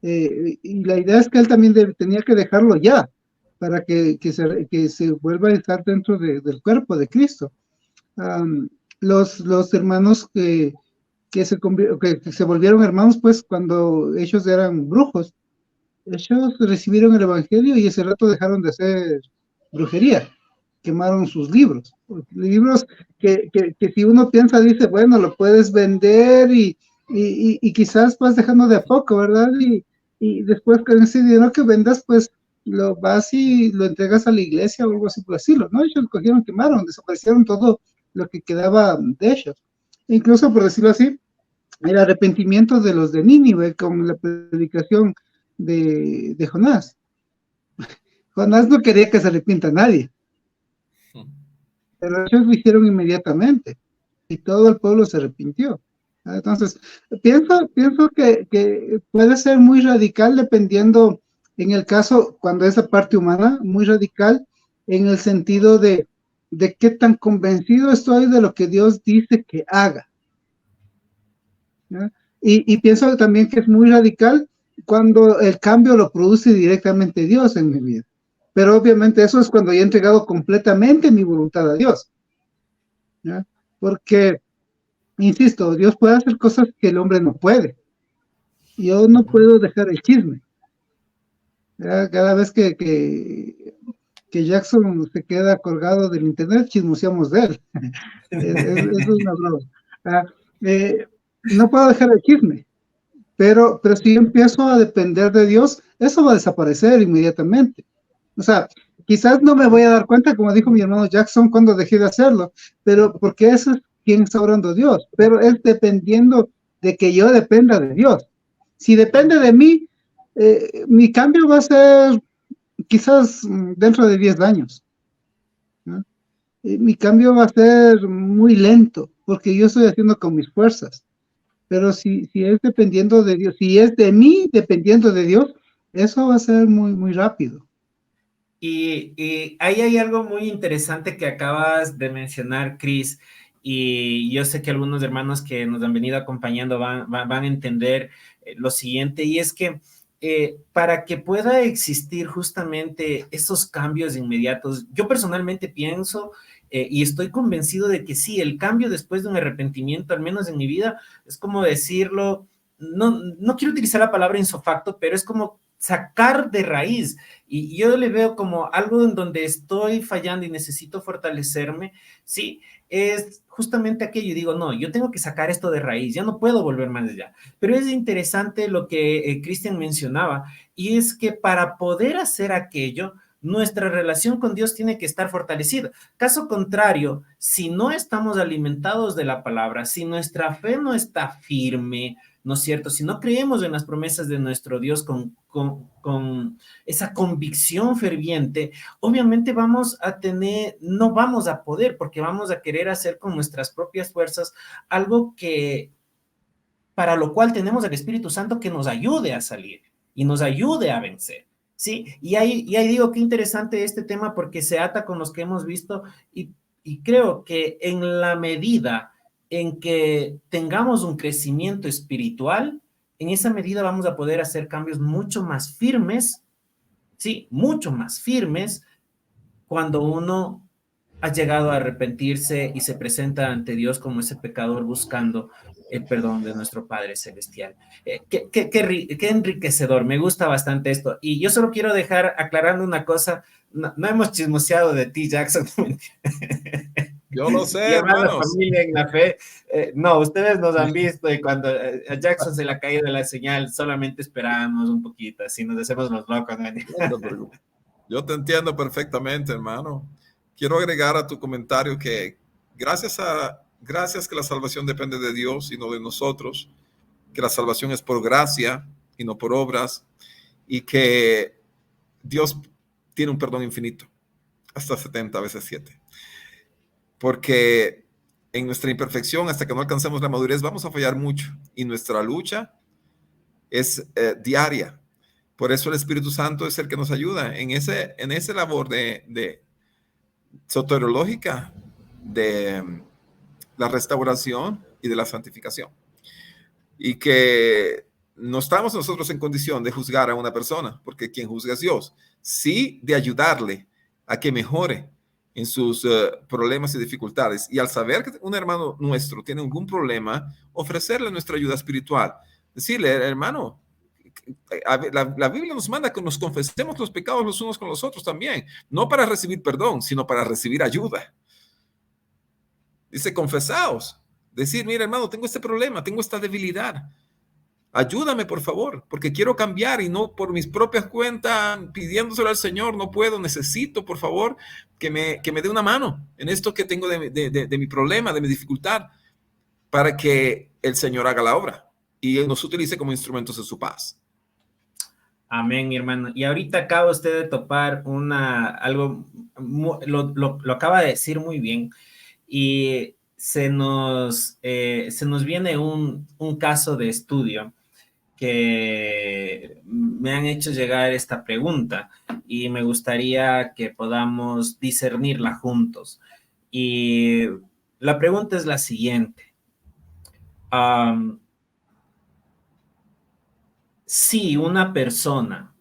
S3: Y la idea es que él también tenía que dejarlo ya para que se vuelva a estar dentro del cuerpo de Cristo. Los hermanos que se volvieron hermanos, pues cuando ellos eran brujos, ellos recibieron el evangelio y ese rato dejaron de hacer brujería. quemaron sus libros. Libros que si uno piensa, dice, bueno, lo puedes vender y quizás vas dejando de a poco, ¿verdad? Y después con ese dinero que vendas, pues lo vas y lo entregas a la iglesia o algo así por decirlo, ¿no? Ellos cogieron, quemaron, desaparecieron todo lo que quedaba de ellos. Incluso, por decirlo así, el arrepentimiento de los de Nínive con la predicación de Jonás. Jonás no quería que se arrepienta nadie, pero ellos lo hicieron inmediatamente y todo el pueblo se arrepintió. Entonces, pienso que puede ser muy radical dependiendo, en el caso, cuando es la parte humana, muy radical en el sentido de qué tan convencido estoy de lo que Dios dice que haga. ¿Ya? Y pienso también que es muy radical cuando el cambio lo produce directamente Dios en mi vida. Pero obviamente eso es cuando ya he entregado completamente mi voluntad a Dios. ¿Ya? Porque, insisto, Dios puede hacer cosas que el hombre no puede. Yo no puedo dejar el chisme. ¿Ya? Cada vez que Jackson se queda colgado del internet, chismoseamos de él. Es una broma. No puedo dejar el chisme. Pero si yo empiezo a depender de Dios, eso va a desaparecer inmediatamente. O sea, quizás no me voy a dar cuenta, como dijo mi hermano Jackson, cuando dejé de hacerlo, pero porque eso es quien está orando Dios, pero es dependiendo de que yo dependa de Dios. Si depende de mí, mi cambio va a ser quizás dentro de 10 años, ¿no? Mi cambio va a ser muy lento, porque yo estoy haciendo con mis fuerzas. Pero si es dependiendo de Dios, si es de mí dependiendo de Dios, eso va a ser muy, muy rápido.
S1: Y ahí hay algo muy interesante que acabas de mencionar, Chris, y yo sé que algunos hermanos que nos han venido acompañando van a entender lo siguiente, y es que para que pueda existir justamente esos cambios inmediatos, yo personalmente pienso y estoy convencido de que sí, el cambio después de un arrepentimiento, al menos en mi vida, es como decirlo, no quiero utilizar la palabra insofacto, pero es como sacar de raíz. Y yo le veo como algo en donde estoy fallando y necesito fortalecerme, sí, es justamente aquello. Y digo, no, yo tengo que sacar esto de raíz, ya no puedo volver más allá. Pero es interesante lo que Cristian mencionaba, y es que para poder hacer aquello, nuestra relación con Dios tiene que estar fortalecida. Caso contrario, si no estamos alimentados de la palabra, si nuestra fe no está firme, ¿no es cierto? Si no creemos en las promesas de nuestro Dios con esa convicción ferviente, obviamente no vamos a poder, porque vamos a querer hacer con nuestras propias fuerzas algo para lo cual tenemos el Espíritu Santo que nos ayude a salir y nos ayude a vencer. Sí, y ahí digo, qué interesante este tema porque se ata con los que hemos visto y creo que en la medida en que tengamos un crecimiento espiritual, en esa medida vamos a poder hacer cambios mucho más firmes, sí, mucho más firmes cuando uno ha llegado a arrepentirse y se presenta ante Dios como ese pecador buscando el perdón de nuestro Padre Celestial. Qué enriquecedor, me gusta bastante esto. Y yo solo quiero dejar aclarando una cosa, no hemos chismoseado de ti, Jackson.
S2: Yo lo sé,
S1: Y hermana
S2: hermanos.
S1: familia en la fe, no, ustedes nos han visto y cuando a Jackson se le ha caído la señal, solamente esperamos un poquito, así nos hacemos los locos, ¿no?
S2: No te preocupes. Yo te entiendo perfectamente, hermano. Quiero agregar a tu comentario que gracias que la salvación depende de Dios y no de nosotros, que la salvación es por gracia y no por obras, y que Dios tiene un perdón infinito, hasta 70 veces 7. Porque en nuestra imperfección, hasta que no alcancemos la madurez, vamos a fallar mucho, y nuestra lucha es diaria. Por eso el Espíritu Santo es el que nos ayuda en ese labor de soteriológica, de la restauración y de la santificación. Y que no estamos nosotros en condición de juzgar a una persona, porque quien juzga es Dios. Sí, de ayudarle a que mejore en sus problemas y dificultades. Y al saber que un hermano nuestro tiene algún problema, ofrecerle nuestra ayuda espiritual. Decirle, hermano, la Biblia nos manda que nos confesemos los pecados los unos con los otros también, no para recibir perdón, sino para recibir ayuda. Dice, confesaos. Decir, mira, hermano, tengo este problema, tengo esta debilidad. Ayúdame, por favor, porque quiero cambiar y no por mis propias cuentas, pidiéndoselo al Señor, no puedo, necesito, por favor, que me dé una mano en esto que tengo de mi problema, de mi dificultad, para que el Señor haga la obra y nos utilice como instrumentos de su paz.
S1: Amén, mi hermano. Y ahorita acaba usted de topar algo, lo acaba de decir muy bien, y se nos viene un caso de estudio que me han hecho llegar esta pregunta y me gustaría que podamos discernirla juntos. Y la pregunta es la siguiente. Si una persona,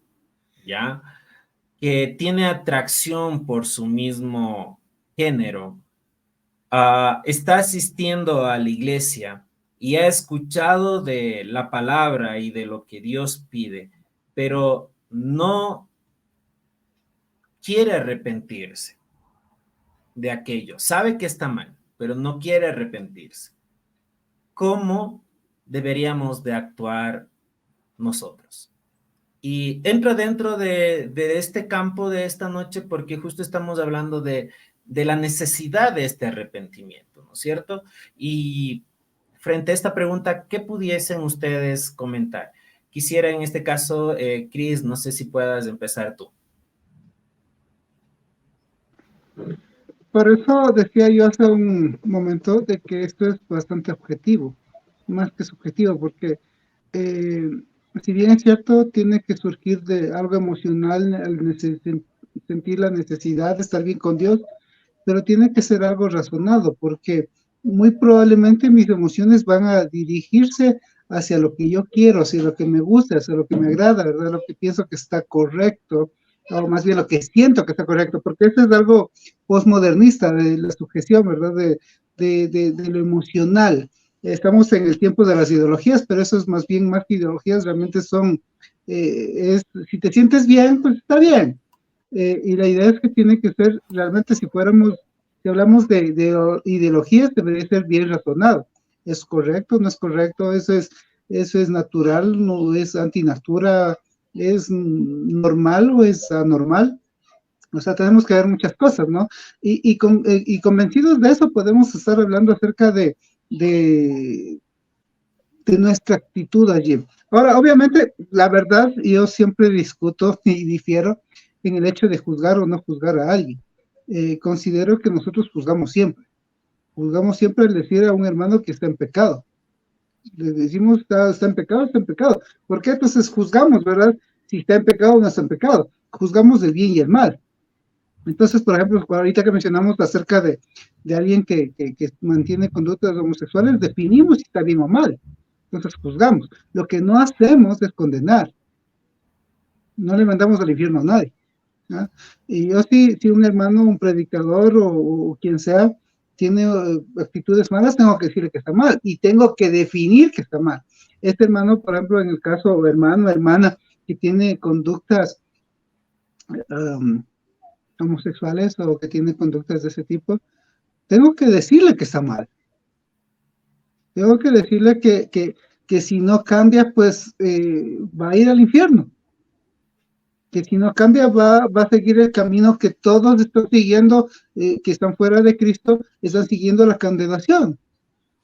S1: ¿ya?, que tiene atracción por su mismo género, está asistiendo a la iglesia y ha escuchado de la palabra y de lo que Dios pide, pero no quiere arrepentirse de aquello, sabe que está mal, pero no quiere arrepentirse, ¿cómo deberíamos de actuar nosotros? Y entra dentro de este campo de esta noche porque justo estamos hablando de la necesidad de este arrepentimiento, ¿no es cierto? Y frente a esta pregunta, ¿qué pudiesen ustedes comentar? Quisiera en este caso, Cris, no sé si puedas empezar tú.
S3: Por eso decía yo hace un momento de que esto es bastante objetivo, más que subjetivo, porque si bien es cierto, tiene que surgir de algo emocional, sentir la necesidad de estar bien con Dios, pero tiene que ser algo razonado, porque muy probablemente mis emociones van a dirigirse hacia lo que yo quiero, hacia lo que me gusta, hacia lo que me agrada, ¿verdad? Lo que pienso que está correcto, o más bien lo que siento que está correcto, porque esto es algo postmodernista de la sujeción, ¿verdad? De lo emocional. Estamos en el tiempo de las ideologías, pero eso es más bien más que ideologías, realmente son, si te sientes bien, pues está bien. Y la idea es que tiene que ser, realmente si hablamos de ideologías, debería ser bien razonado. ¿Es correcto? ¿No es correcto? Eso es natural, no es antinatura, es normal o es anormal. O sea, tenemos que ver muchas cosas, ¿no? Y convencidos de eso podemos estar hablando acerca de nuestra actitud allí. Ahora, obviamente, la verdad, yo siempre discuto y difiero en el hecho de juzgar o no juzgar a alguien. Considero que nosotros juzgamos siempre al decir a un hermano que está en pecado. Le decimos, está en pecado, está en pecado. ¿Por qué? Entonces juzgamos, ¿verdad? Si está en pecado o no está en pecado. Juzgamos el bien y el mal. Entonces, por ejemplo, ahorita que mencionamos acerca de alguien que mantiene conductas homosexuales, definimos si está bien o mal. Entonces juzgamos. Lo que no hacemos es condenar. No le mandamos al infierno a nadie, ¿no? Y yo si un hermano, un predicador o quien sea, tiene actitudes malas, tengo que decirle que está mal y tengo que definir que está mal. Este hermano, por ejemplo, en el caso hermano, hermana, que tiene conductas homosexuales o que tiene conductas de ese tipo, tengo que decirle que está mal. Tengo que decirle que si no cambia, pues va a ir al infierno. Que si no cambia, va a seguir el camino que todos están siguiendo, que están fuera de Cristo, están siguiendo la condenación.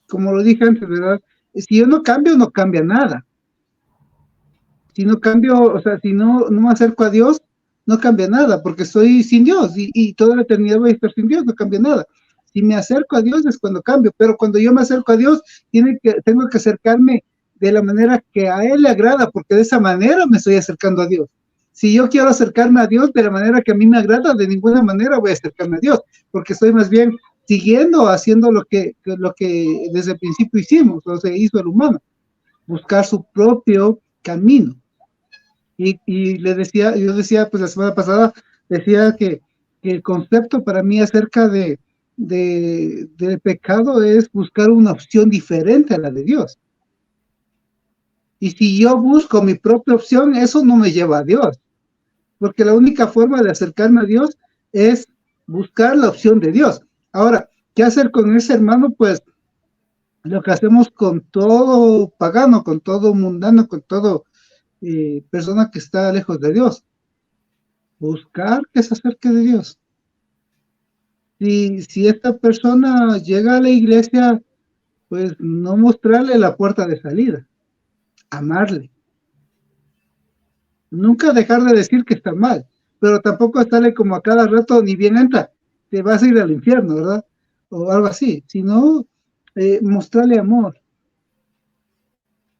S3: Como lo dije antes, ¿verdad? Si yo no cambio, no cambia nada. Si no cambio, o sea, si no me acerco a Dios, no cambia nada, porque estoy sin Dios y toda la eternidad voy a estar sin Dios, no cambia nada. Si me acerco a Dios es cuando cambio, pero cuando yo me acerco a Dios, tengo que acercarme de la manera que a Él le agrada, porque de esa manera me estoy acercando a Dios. Si yo quiero acercarme a Dios de la manera que a mí me agrada, de ninguna manera voy a acercarme a Dios, porque estoy más bien siguiendo, haciendo lo que desde el principio hicimos, o sea, hizo el humano, buscar su propio camino. Y yo decía, pues la semana pasada, decía que el concepto para mí acerca del pecado es buscar una opción diferente a la de Dios. Y si yo busco mi propia opción, eso no me lleva a Dios, porque la única forma de acercarme a Dios es buscar la opción de Dios. Ahora, ¿qué hacer con ese hermano? Pues lo que hacemos con todo pagano, con todo mundano, con todo persona que está lejos de Dios, buscar que se acerque de Dios. Si esta persona llega a la iglesia, pues no mostrarle la puerta de salida, amarle. Nunca dejar de decir que está mal, pero tampoco estarle como a cada rato, ni bien entra, te vas a ir al infierno, ¿verdad? O algo así, sino mostrarle amor.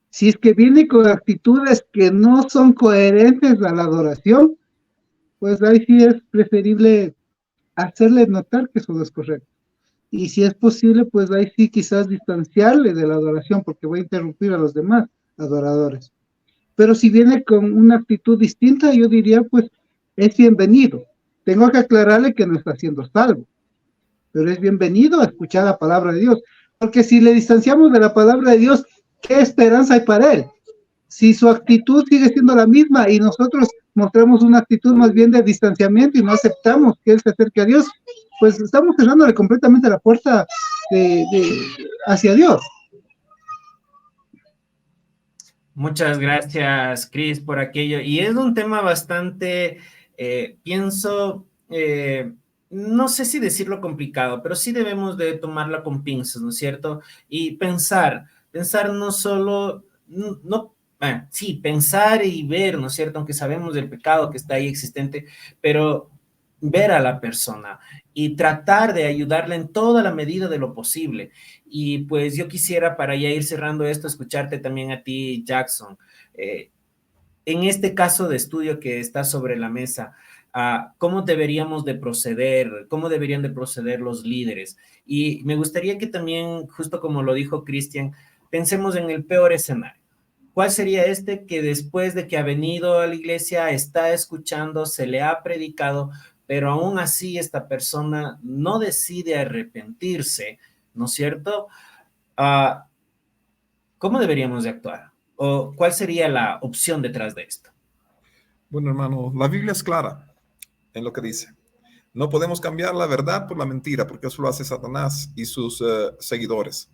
S3: Si es que viene con actitudes que no son coherentes a la adoración, pues ahí sí es preferible hacerle notar que eso no es correcto. Y si es posible, pues ahí sí quizás distanciarle de la adoración, porque va a interrumpir a los demás adoradores. Pero si viene con una actitud distinta, yo diría, pues es bienvenido. Tengo que aclararle que no está siendo salvo, pero es bienvenido a escuchar la palabra de Dios, porque si le distanciamos de la palabra de Dios, ¿qué esperanza hay para él? Si su actitud sigue siendo la misma y nosotros mostramos una actitud más bien de distanciamiento y no aceptamos que él se acerque a Dios, pues estamos cerrándole completamente la puerta hacia Dios.
S1: Muchas gracias, Chris, por aquello. Y es un tema bastante, pienso, no sé si decirlo complicado, pero sí debemos de tomarla con pinzas, ¿no es cierto? Y pensar no solo, no, sí, pensar y ver, ¿no es cierto? Aunque sabemos del pecado que está ahí existente, pero ver a la persona y tratar de ayudarla en toda la medida de lo posible. Y pues yo quisiera, para ya ir cerrando esto, escucharte también a ti, Jackson. En este caso de estudio que está sobre la mesa, ¿cómo deberíamos de proceder? ¿Cómo deberían de proceder los líderes? Y me gustaría que también, justo como lo dijo Cristian, pensemos en el peor escenario. ¿Cuál sería este que después de que ha venido a la iglesia, está escuchando, se le ha predicado, pero aún así esta persona no decide arrepentirse, ¿no es cierto? Ah, ¿Cómo deberíamos de actuar? ¿O cuál sería la opción detrás de esto?
S2: Bueno, hermano, la Biblia es clara en lo que dice. No podemos cambiar la verdad por la mentira, porque eso lo hace Satanás y sus seguidores.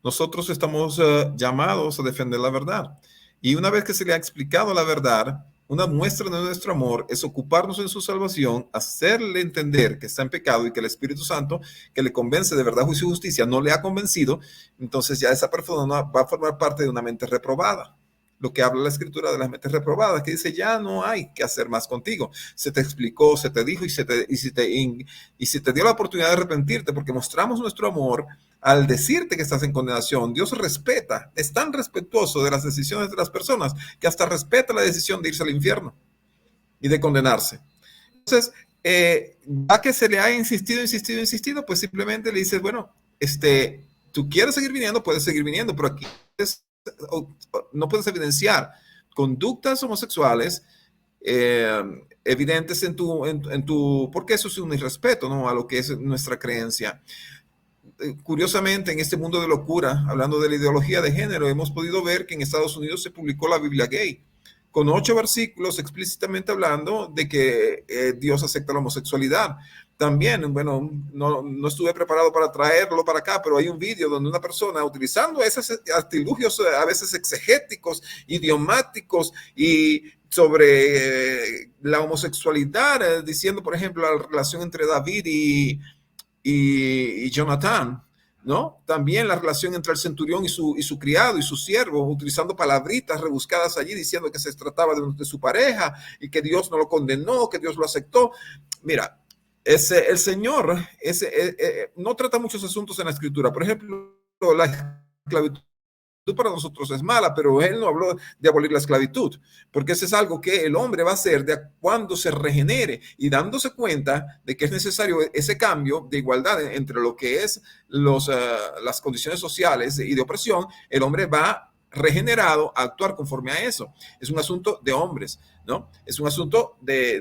S2: Nosotros estamos llamados a defender la verdad. Y una vez que se le ha explicado la verdad, una muestra de nuestro amor es ocuparnos en su salvación, hacerle entender que está en pecado y que el Espíritu Santo, que le convence de verdad, juicio y justicia, no le ha convencido. Entonces ya esa persona va a formar parte de una mente reprobada. Lo que habla la escritura de las mentes reprobadas, que dice, ya no hay que hacer más contigo. Se te explicó, se te dijo y se te dio la oportunidad de arrepentirte, porque mostramos nuestro amor al decirte que estás en condenación. Dios respeta, es tan respetuoso de las decisiones de las personas que hasta respeta la decisión de irse al infierno y de condenarse. Entonces, ya que se le ha insistido, pues simplemente le dices, bueno, tú quieres seguir viniendo, puedes seguir viniendo, pero aquí no puedes evidenciar conductas homosexuales evidentes en tu, porque eso es un irrespeto, ¿no?, a lo que es nuestra creencia. Curiosamente, en este mundo de locura, hablando de la ideología de género, hemos podido ver que en Estados Unidos se publicó la Biblia gay, con 8 versículos explícitamente hablando de que Dios acepta la homosexualidad. También, bueno, no estuve preparado para traerlo para acá, pero hay un vídeo donde una persona, utilizando esos artilugios a veces exegéticos, idiomáticos y sobre la homosexualidad, diciendo, por ejemplo, la relación entre David y Jonathan, ¿no? También la relación entre el centurión y su criado y su siervo, utilizando palabritas rebuscadas allí, diciendo que se trataba de su pareja y que Dios no lo condenó, que Dios lo aceptó. Mira, el Señor no trata muchos asuntos en la Escritura. Por ejemplo, la esclavitud para nosotros es mala, pero Él no habló de abolir la esclavitud, porque eso es algo que el hombre va a hacer cuando se regenere y dándose cuenta de que es necesario ese cambio de igualdad entre lo que es las condiciones sociales y de opresión. El hombre va regenerado a actuar conforme a eso. Es un asunto de hombres, ¿no? Es un asunto que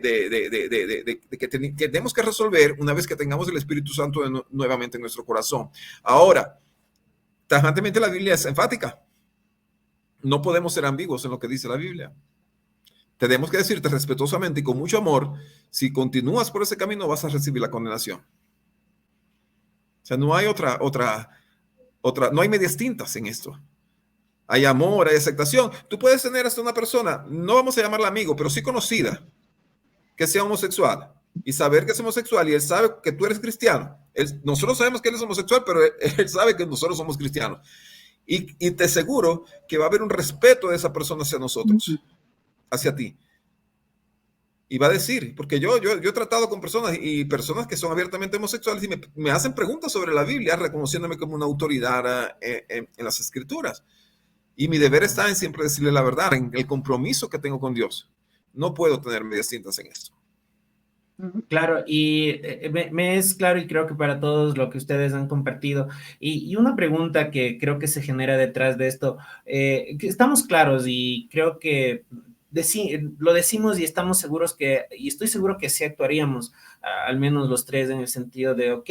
S2: tenemos que resolver una vez que tengamos el Espíritu Santo nuevamente en nuestro corazón. Ahora, tajantemente la Biblia es enfática. No podemos ser ambiguos en lo que dice la Biblia. Tenemos que decirte respetuosamente y con mucho amor, si continúas por ese camino vas a recibir la condenación. O sea, no hay no hay medias tintas en esto. Hay amor, hay aceptación. Tú puedes tener hasta una persona, no vamos a llamarla amigo, pero sí conocida, que sea homosexual y saber que es homosexual y él sabe que tú eres cristiano. Nosotros sabemos que él es homosexual, pero él sabe que nosotros somos cristianos. Y te aseguro que va a haber un respeto de esa persona hacia nosotros, hacia ti. Y va a decir, porque yo he tratado con personas que son abiertamente homosexuales y me hacen preguntas sobre la Biblia, reconociéndome como una autoridad en las escrituras. Y mi deber está en siempre decirle la verdad, en el compromiso que tengo con Dios. No puedo tener medias tintas en esto.
S1: Claro, y me es claro y creo que para todos lo que ustedes han compartido. Y una pregunta que creo que se genera detrás de esto, que estamos claros y creo que lo decimos y estamos seguros y estoy seguro que sí actuaríamos, al menos los tres, en el sentido de, ok,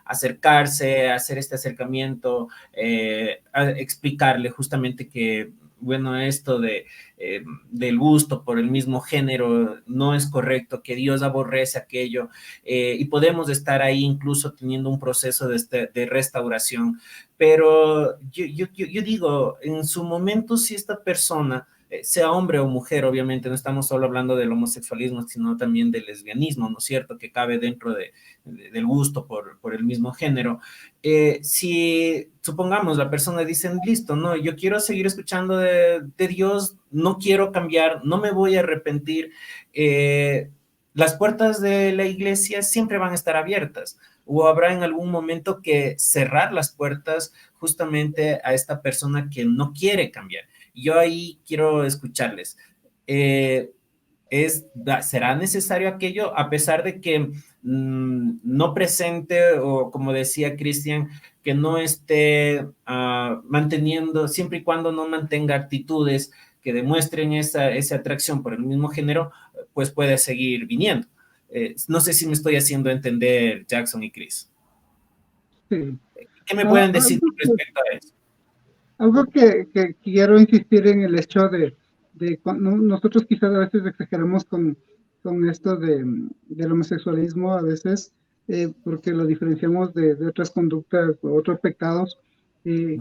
S1: acercarse, hacer este acercamiento, explicarle justamente que, bueno, esto del gusto por el mismo género no es correcto, que Dios aborrece aquello, y podemos estar ahí incluso teniendo un proceso de restauración. Pero yo digo, en su momento, si esta persona, sea hombre o mujer, obviamente no estamos solo hablando del homosexualismo, sino también del lesbianismo, ¿no es cierto?, que cabe dentro del gusto por el mismo género. Si supongamos la persona dice, listo, no, yo quiero seguir escuchando de Dios, no quiero cambiar, no me voy a arrepentir, las puertas de la iglesia siempre van a estar abiertas, o habrá en algún momento que cerrar las puertas justamente a esta persona que no quiere cambiar. Yo ahí quiero escucharles. ¿Será necesario aquello a pesar de que no presente, o como decía Cristian, que no esté manteniendo, siempre y cuando no mantenga actitudes que demuestren esa atracción por el mismo género, pues puede seguir viniendo? No sé si me estoy haciendo entender, Jackson y Chris.
S3: Sí.
S1: ¿Qué me pueden decir respecto a eso?
S3: Algo que quiero insistir en el hecho de cuando nosotros quizás a veces exageramos con esto del homosexualismo, a veces, porque lo diferenciamos de otras conductas o otros pecados,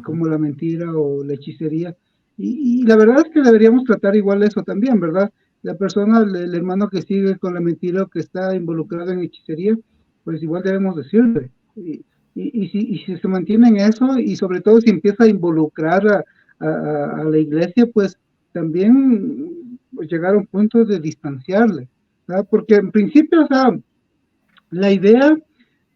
S3: como la mentira o la hechicería. Y la verdad es que deberíamos tratar igual eso también, ¿verdad? La persona, el hermano que sigue con la mentira o que está involucrado en hechicería, pues igual debemos decirle. Y si se mantiene en eso, y sobre todo si empieza a involucrar a la iglesia, pues también llegar a un punto de distanciarle, ¿verdad? Porque en principio, o sea, la idea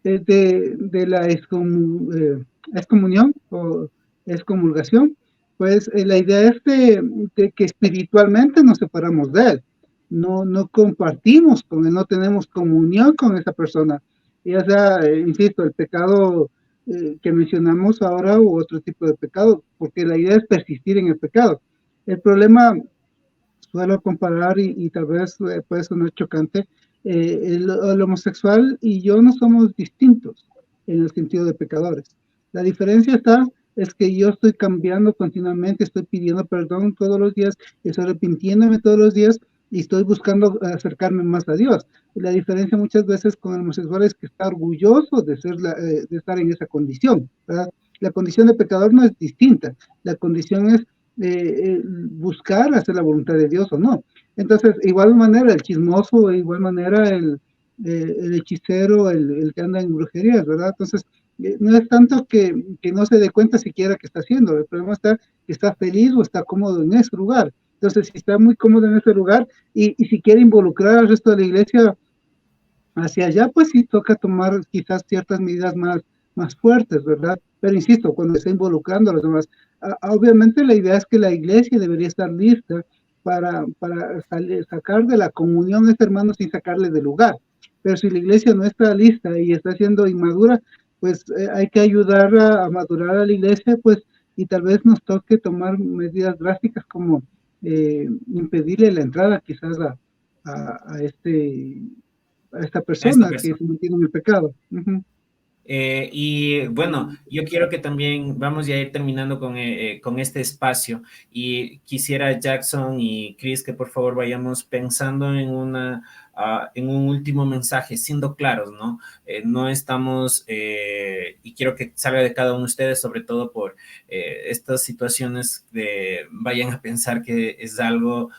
S3: de la excomunión o excomulgación, pues la idea es de que espiritualmente nos separamos de él, no compartimos con él, no tenemos comunión con esa persona. Ya sea, insisto, el pecado que mencionamos ahora u otro tipo de pecado, porque la idea es persistir en el pecado. El problema, suelo comparar y tal vez puede sonar chocante, el homosexual y yo no somos distintos en el sentido de pecadores. La diferencia es que yo estoy cambiando continuamente, estoy pidiendo perdón todos los días, estoy arrepintiéndome todos los días y estoy buscando acercarme más a Dios. Y la diferencia muchas veces con el homosexual es que está orgulloso de estar en esa condición, ¿verdad? La condición de pecador no es distinta, la condición es buscar hacer la voluntad de Dios o no. Entonces, igual manera el chismoso, de igual manera el hechicero, el que anda en brujerías, ¿verdad? Entonces, no es tanto que no se dé cuenta siquiera que está haciendo, el problema está que está feliz o está cómodo en ese lugar. Entonces, si está muy cómodo en ese lugar y si quiere involucrar al resto de la iglesia hacia allá, pues sí toca tomar quizás ciertas medidas más fuertes, ¿verdad? Pero insisto, cuando está involucrando a los demás, obviamente la idea es que la iglesia debería estar lista para sacar de la comunión a este hermano sin sacarle del lugar. Pero si la iglesia no está lista y está siendo inmadura, pues hay que ayudar a madurar a la iglesia, pues, y tal vez nos toque tomar medidas drásticas como impedirle la entrada quizás a esta persona que se mantiene en el pecado.
S1: Y bueno, yo quiero que también vamos ya a ir terminando con este espacio y quisiera Jackson y Chris que por favor vayamos pensando en en un último mensaje, siendo claros, ¿no? No estamos, y quiero que salga de cada uno de ustedes, sobre todo por estas situaciones de vayan a pensar que es algo,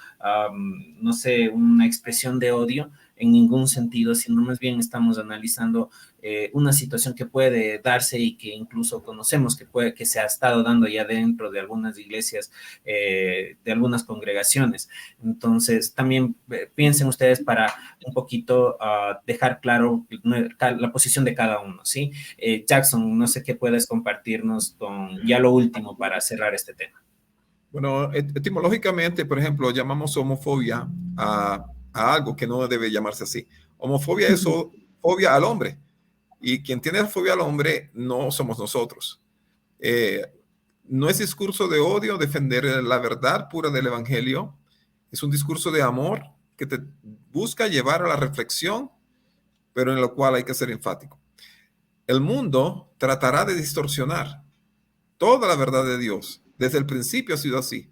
S1: no sé, una expresión de odio en ningún sentido, sino más bien estamos analizando una situación que puede darse y que incluso conocemos que se ha estado dando ya dentro de algunas iglesias, de algunas congregaciones. Entonces, también piensen ustedes para un poquito dejar claro la posición de cada uno, ¿sí? Jackson, no sé qué puedes compartirnos con ya lo último para cerrar este tema.
S2: Bueno, etimológicamente, por ejemplo, llamamos homofobia a algo que no debe llamarse así. Homofobia es fobia al hombre. Y quien tiene fobia al hombre no somos nosotros. No es discurso de odio defender la verdad pura del evangelio. Es un discurso de amor que te busca llevar a la reflexión, pero en lo cual hay que ser enfático. El mundo tratará de distorsionar toda la verdad de Dios. Desde el principio ha sido así.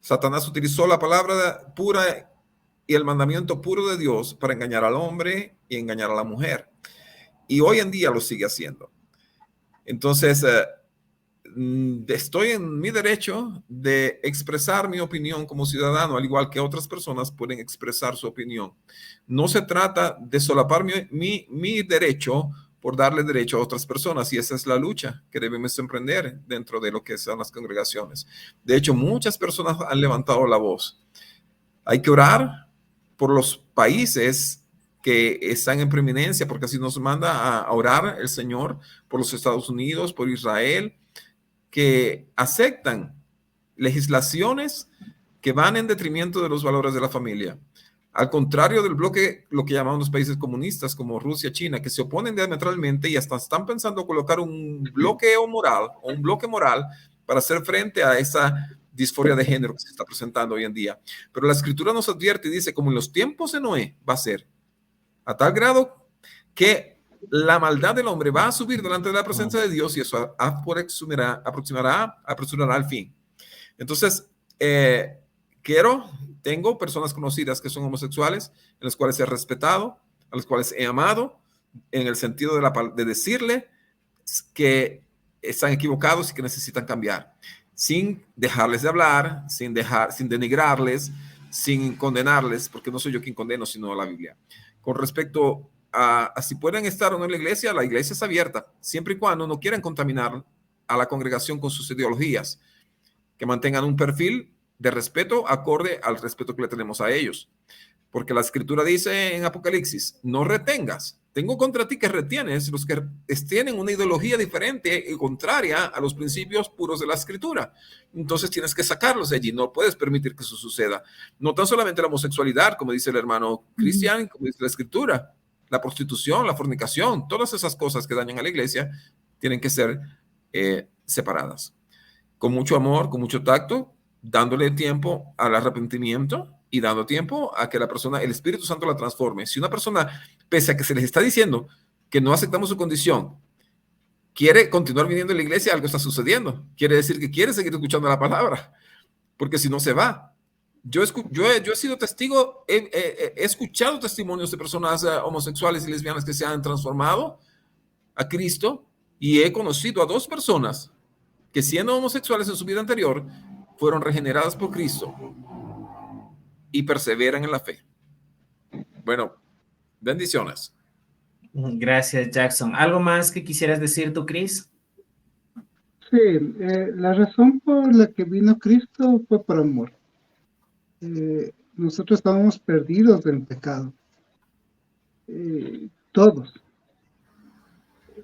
S2: Satanás utilizó la palabra pura y el mandamiento puro de Dios para engañar al hombre y engañar a la mujer. Y hoy en día lo sigue haciendo. Entonces, estoy en mi derecho de expresar mi opinión como ciudadano, al igual que otras personas pueden expresar su opinión. No se trata de solapar mi derecho por darle derecho a otras personas, y esa es la lucha que debemos emprender dentro de lo que son las congregaciones. De hecho, muchas personas han levantado la voz. Hay que orar por los países que están en preeminencia, porque así nos manda a orar el Señor por los Estados Unidos, por Israel, que aceptan legislaciones que van en detrimento de los valores de la familia. Al contrario del bloque, lo que llamamos los países comunistas como Rusia, China, que se oponen diametralmente y hasta están pensando colocar un bloqueo moral o un bloque moral para hacer frente a esa disforia de género que se está presentando hoy en día. Pero la escritura nos advierte y dice, como en los tiempos de Noé va a ser, a tal grado que la maldad del hombre va a subir delante de la presencia de Dios y eso aproximará al fin. Entonces, tengo personas conocidas que son homosexuales, en las cuales he respetado, a las cuales he amado, en el sentido de decirle que están equivocados y que necesitan cambiar, sin dejarles de hablar, sin denigrarles, sin condenarles, porque no soy yo quien condeno, sino la Biblia. Con respecto a si pueden estar o no en la iglesia es abierta, siempre y cuando no quieran contaminar a la congregación con sus ideologías, que mantengan un perfil de respeto acorde al respeto que le tenemos a ellos. Porque la escritura dice en Apocalipsis, no retengas. Tengo contra ti que retienes los que tienen una ideología diferente y contraria a los principios puros de la escritura. Entonces tienes que sacarlos de allí. No puedes permitir que eso suceda. No tan solamente la homosexualidad, como dice el hermano Cristian, como dice la escritura, la prostitución, la fornicación, todas esas cosas que dañan a la iglesia tienen que ser separadas. Con mucho amor, con mucho tacto, dándole tiempo al arrepentimiento y dando tiempo a que la persona, el Espíritu Santo la transforme. Si una persona, pese a que se les está diciendo que no aceptamos su condición, quiere continuar viniendo a la iglesia, algo está sucediendo. Quiere decir que quiere seguir escuchando la palabra, porque si no se va. Yo he sido testigo, he escuchado testimonios de personas homosexuales y lesbianas que se han transformado a Cristo, y he conocido a 2 personas que siendo homosexuales en su vida anterior, fueron regeneradas por Cristo y perseveran en la fe. Bueno, bendiciones.
S1: Gracias, Jackson. ¿Algo más que quisieras decir tú, Chris?
S3: Sí, la razón por la que vino Cristo fue por amor. Nosotros estábamos perdidos del pecado, todos.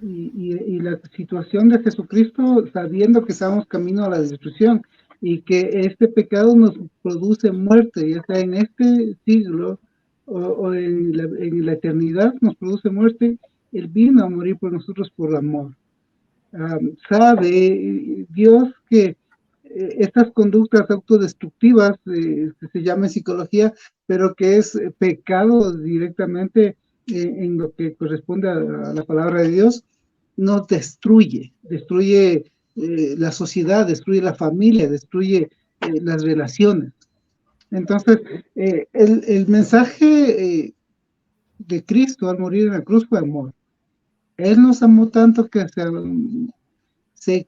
S3: Y la situación de Jesucristo, sabiendo que estábamos camino a la destrucción y que este pecado nos produce muerte, ya sea en este siglo o en la eternidad nos produce muerte, Él vino a morir por nosotros por amor. Sabe Dios que estas conductas autodestructivas, que se llama en psicología, pero que es pecado directamente en lo que corresponde a la palabra de Dios, nos destruye la sociedad, destruye la familia, destruye las relaciones. Entonces, el mensaje de Cristo al morir en la cruz fue amor. Él nos amó tanto que se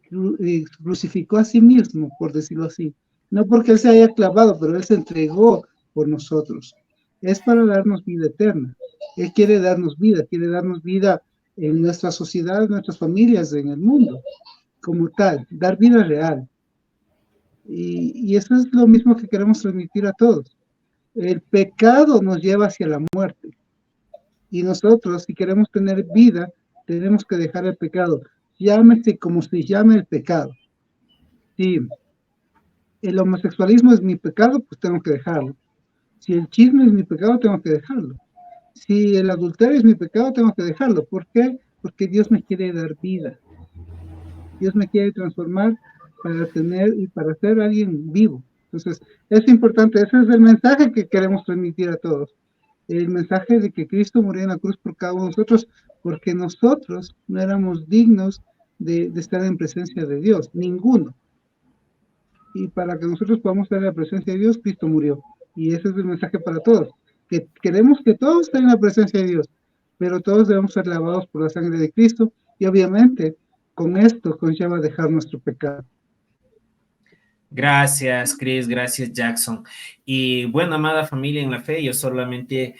S3: crucificó a sí mismo, por decirlo así. No porque Él se haya clavado, pero Él se entregó por nosotros. Es para darnos vida eterna. Él quiere darnos vida en nuestra sociedad, en nuestras familias, en el mundo, como tal, dar vida real. Y eso es lo mismo que queremos transmitir a todos. El pecado nos lleva hacia la muerte. Y nosotros, si queremos tener vida, tenemos que dejar el pecado. Llámese como se llame el pecado. Si el homosexualismo es mi pecado, pues tengo que dejarlo. Si el chisme es mi pecado, tengo que dejarlo. Si el adulterio es mi pecado, tengo que dejarlo. ¿Por qué? Porque Dios me quiere dar vida. Dios me quiere transformar para tener y para ser alguien vivo. Entonces, es importante, ese es el mensaje que queremos transmitir a todos. El mensaje de que Cristo murió en la cruz por cada uno de nosotros, porque nosotros no éramos dignos de estar en presencia de Dios, ninguno. Y para que nosotros podamos estar en la presencia de Dios, Cristo murió. Y ese es el mensaje para todos, que queremos que todos estén en la presencia de Dios, pero todos debemos ser lavados por la sangre de Cristo, y obviamente con esto conlleva dejar nuestro pecado.
S1: Gracias, Chris, gracias, Jackson. Y bueno, amada familia en la fe, yo solamente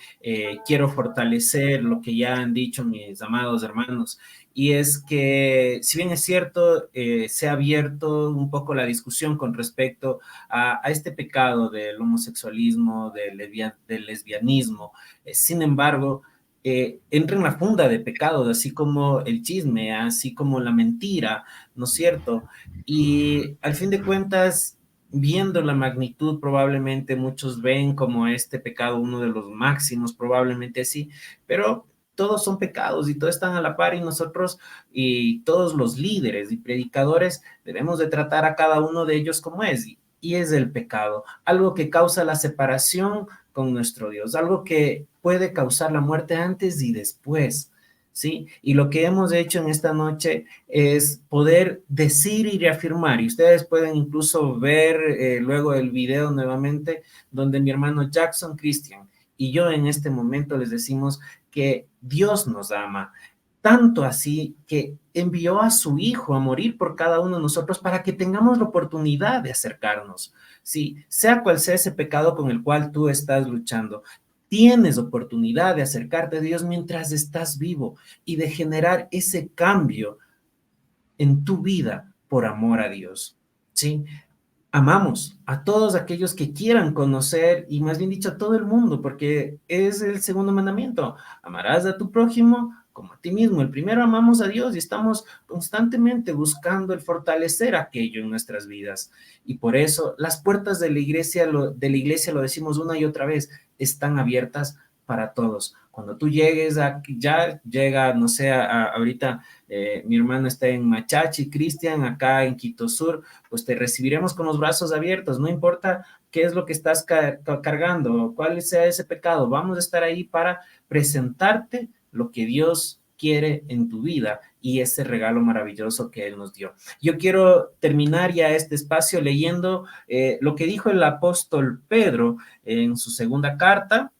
S1: quiero fortalecer lo que ya han dicho mis amados hermanos, y es que, si bien es cierto, se ha abierto un poco la discusión con respecto a este pecado del homosexualismo, del lesbianismo. Sin embargo, entra en la funda de pecado, así como el chisme, así como la mentira, ¿no es cierto? Y al fin de cuentas, viendo la magnitud, probablemente muchos ven como este pecado uno de los máximos, probablemente así, pero todos son pecados y todos están a la par, y nosotros y todos los líderes y predicadores debemos de tratar a cada uno de ellos como es, y es el pecado, algo que causa la separación con nuestro Dios, algo que puede causar la muerte antes y después. ¿Sí? Y lo que hemos hecho en esta noche es poder decir y reafirmar, y ustedes pueden incluso ver luego el video nuevamente, donde mi hermano Jackson, Christian y yo en este momento les decimos que Dios nos ama, tanto así que envió a su Hijo a morir por cada uno de nosotros para que tengamos la oportunidad de acercarnos. Sí, sea cual sea ese pecado con el cual tú estás luchando, tienes oportunidad de acercarte a Dios mientras estás vivo y de generar ese cambio en tu vida por amor a Dios. ¿Sí? Amamos a todos aquellos que quieran conocer, y más bien dicho a todo el mundo, porque es el segundo mandamiento: amarás a tu prójimo como a ti mismo. El primero, amamos a Dios, y estamos constantemente buscando el fortalecer aquello en nuestras vidas. Y por eso las puertas de la iglesia, lo decimos una y otra vez, están abiertas para todos. Cuando tú llegues ya llega, no sé, ahorita mi hermano está en Machachi, Cristian, acá en Quito Sur, pues te recibiremos con los brazos abiertos, no importa qué es lo que estás cargando, cuál sea ese pecado, vamos a estar ahí para presentarte lo que Dios quiere en tu vida y ese regalo maravilloso que Él nos dio. Yo quiero terminar ya este espacio leyendo lo que dijo el apóstol Pedro en su segunda carta,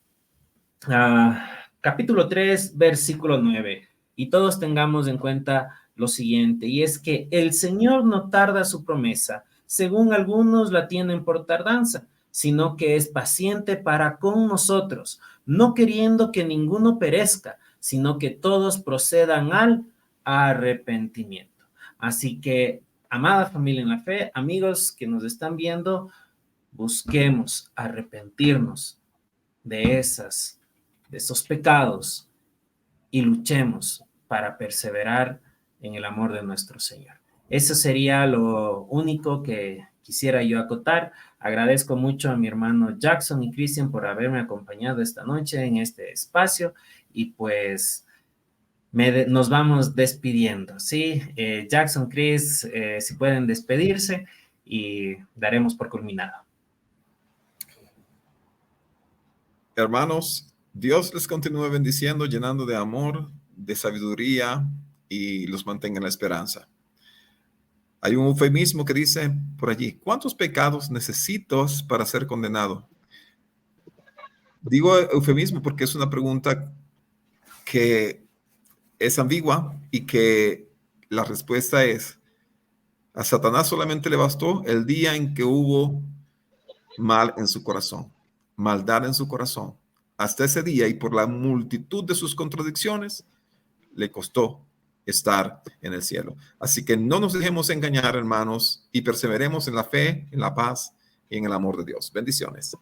S1: capítulo 3, versículo 9. Y todos tengamos en cuenta lo siguiente, y es que el Señor no tarda su promesa, según algunos la tienen por tardanza, sino que es paciente para con nosotros, no queriendo que ninguno perezca, sino que todos procedan al arrepentimiento. Así que, amada familia en la fe, amigos que nos están viendo, busquemos arrepentirnos de esos pecados y luchemos para perseverar en el amor de nuestro Señor. Eso sería lo único que quisiera yo acotar. Agradezco mucho a mi hermano Jackson y Christian por haberme acompañado esta noche en este espacio, y pues nos vamos despidiendo, ¿sí? Jackson, Chris, si pueden despedirse, y daremos por culminado.
S2: Hermanos, Dios les continúe bendiciendo, llenando de amor, de sabiduría, y los mantenga en la esperanza. Hay un eufemismo que dice por allí: ¿cuántos pecados necesito para ser condenado? Digo eufemismo porque es una pregunta que es ambigua y que la respuesta es: a Satanás solamente le bastó el día en que hubo mal en su corazón, maldad en su corazón. Hasta ese día, y por la multitud de sus contradicciones, le costó estar en el cielo. Así que no nos dejemos engañar, hermanos, y perseveremos en la fe, en la paz y en el amor de Dios. Bendiciones.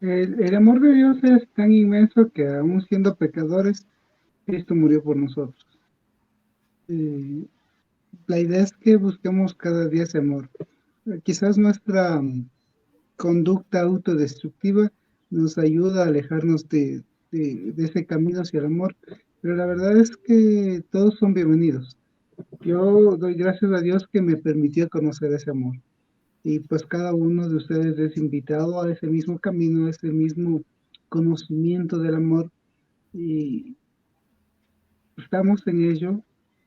S3: El amor de Dios es tan inmenso que aún siendo pecadores, Cristo murió por nosotros. La idea es que busquemos cada día ese amor. Quizás nuestra conducta autodestructiva nos ayuda a alejarnos de ese camino hacia el amor, pero la verdad es que todos son bienvenidos. Yo doy gracias a Dios que me permitió conocer ese amor. Y pues cada uno de ustedes es invitado a ese mismo camino, a ese mismo conocimiento del amor, y estamos en ello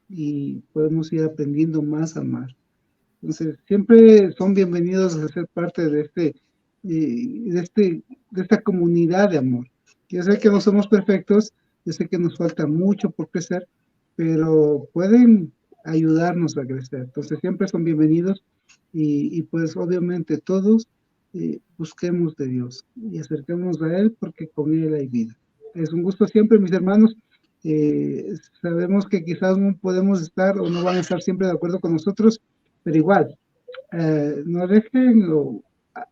S3: y podemos ir aprendiendo más a amar. Entonces, siempre son bienvenidos a ser parte de esta comunidad de amor. Yo sé que no somos perfectos, yo sé que nos falta mucho por crecer, pero pueden ayudarnos a crecer. Entonces, siempre son bienvenidos y pues obviamente todos busquemos de Dios y acerquémonos a Él porque con Él hay vida. Es un gusto siempre, mis hermanos. Sabemos que quizás no podemos estar o no van a estar siempre de acuerdo con nosotros, pero igual, no dejen o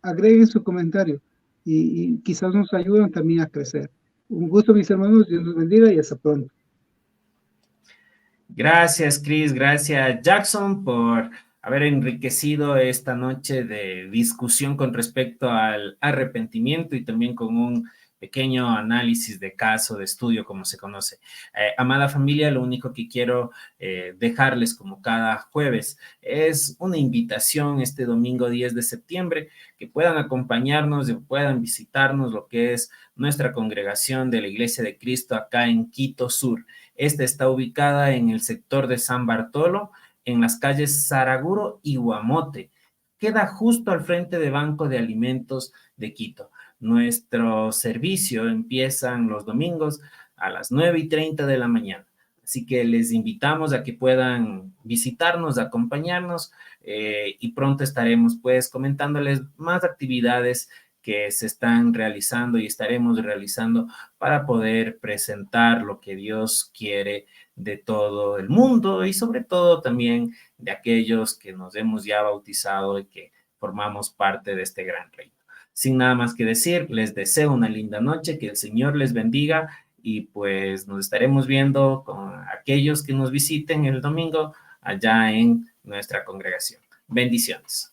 S3: agreguen su comentario y quizás nos ayuden también a crecer. Un gusto, mis hermanos, Dios los bendiga y hasta pronto.
S1: Gracias, Chris. Gracias, Jackson, por haber enriquecido esta noche de discusión con respecto al arrepentimiento y también con un pequeño análisis de caso, de estudio, como se conoce. Amada familia, lo único que quiero dejarles como cada jueves es una invitación este domingo 10 de septiembre, que puedan acompañarnos, que puedan visitarnos lo que es nuestra congregación de la Iglesia de Cristo acá en Quito Sur. Esta está ubicada en el sector de San Bartolo, en las calles Saraguro y Guamote. Queda justo al frente de Banco de Alimentos de Quito. Nuestro servicio empieza los domingos a las 9:30 de la mañana. Así que les invitamos a que puedan visitarnos, acompañarnos y pronto estaremos pues comentándoles más actividades que se están realizando y estaremos realizando para poder presentar lo que Dios quiere de todo el mundo y sobre todo también de aquellos que nos hemos ya bautizado y que formamos parte de este gran reino. Sin nada más que decir, les deseo una linda noche, que el Señor les bendiga y pues nos estaremos viendo con aquellos que nos visiten el domingo allá en nuestra congregación. Bendiciones.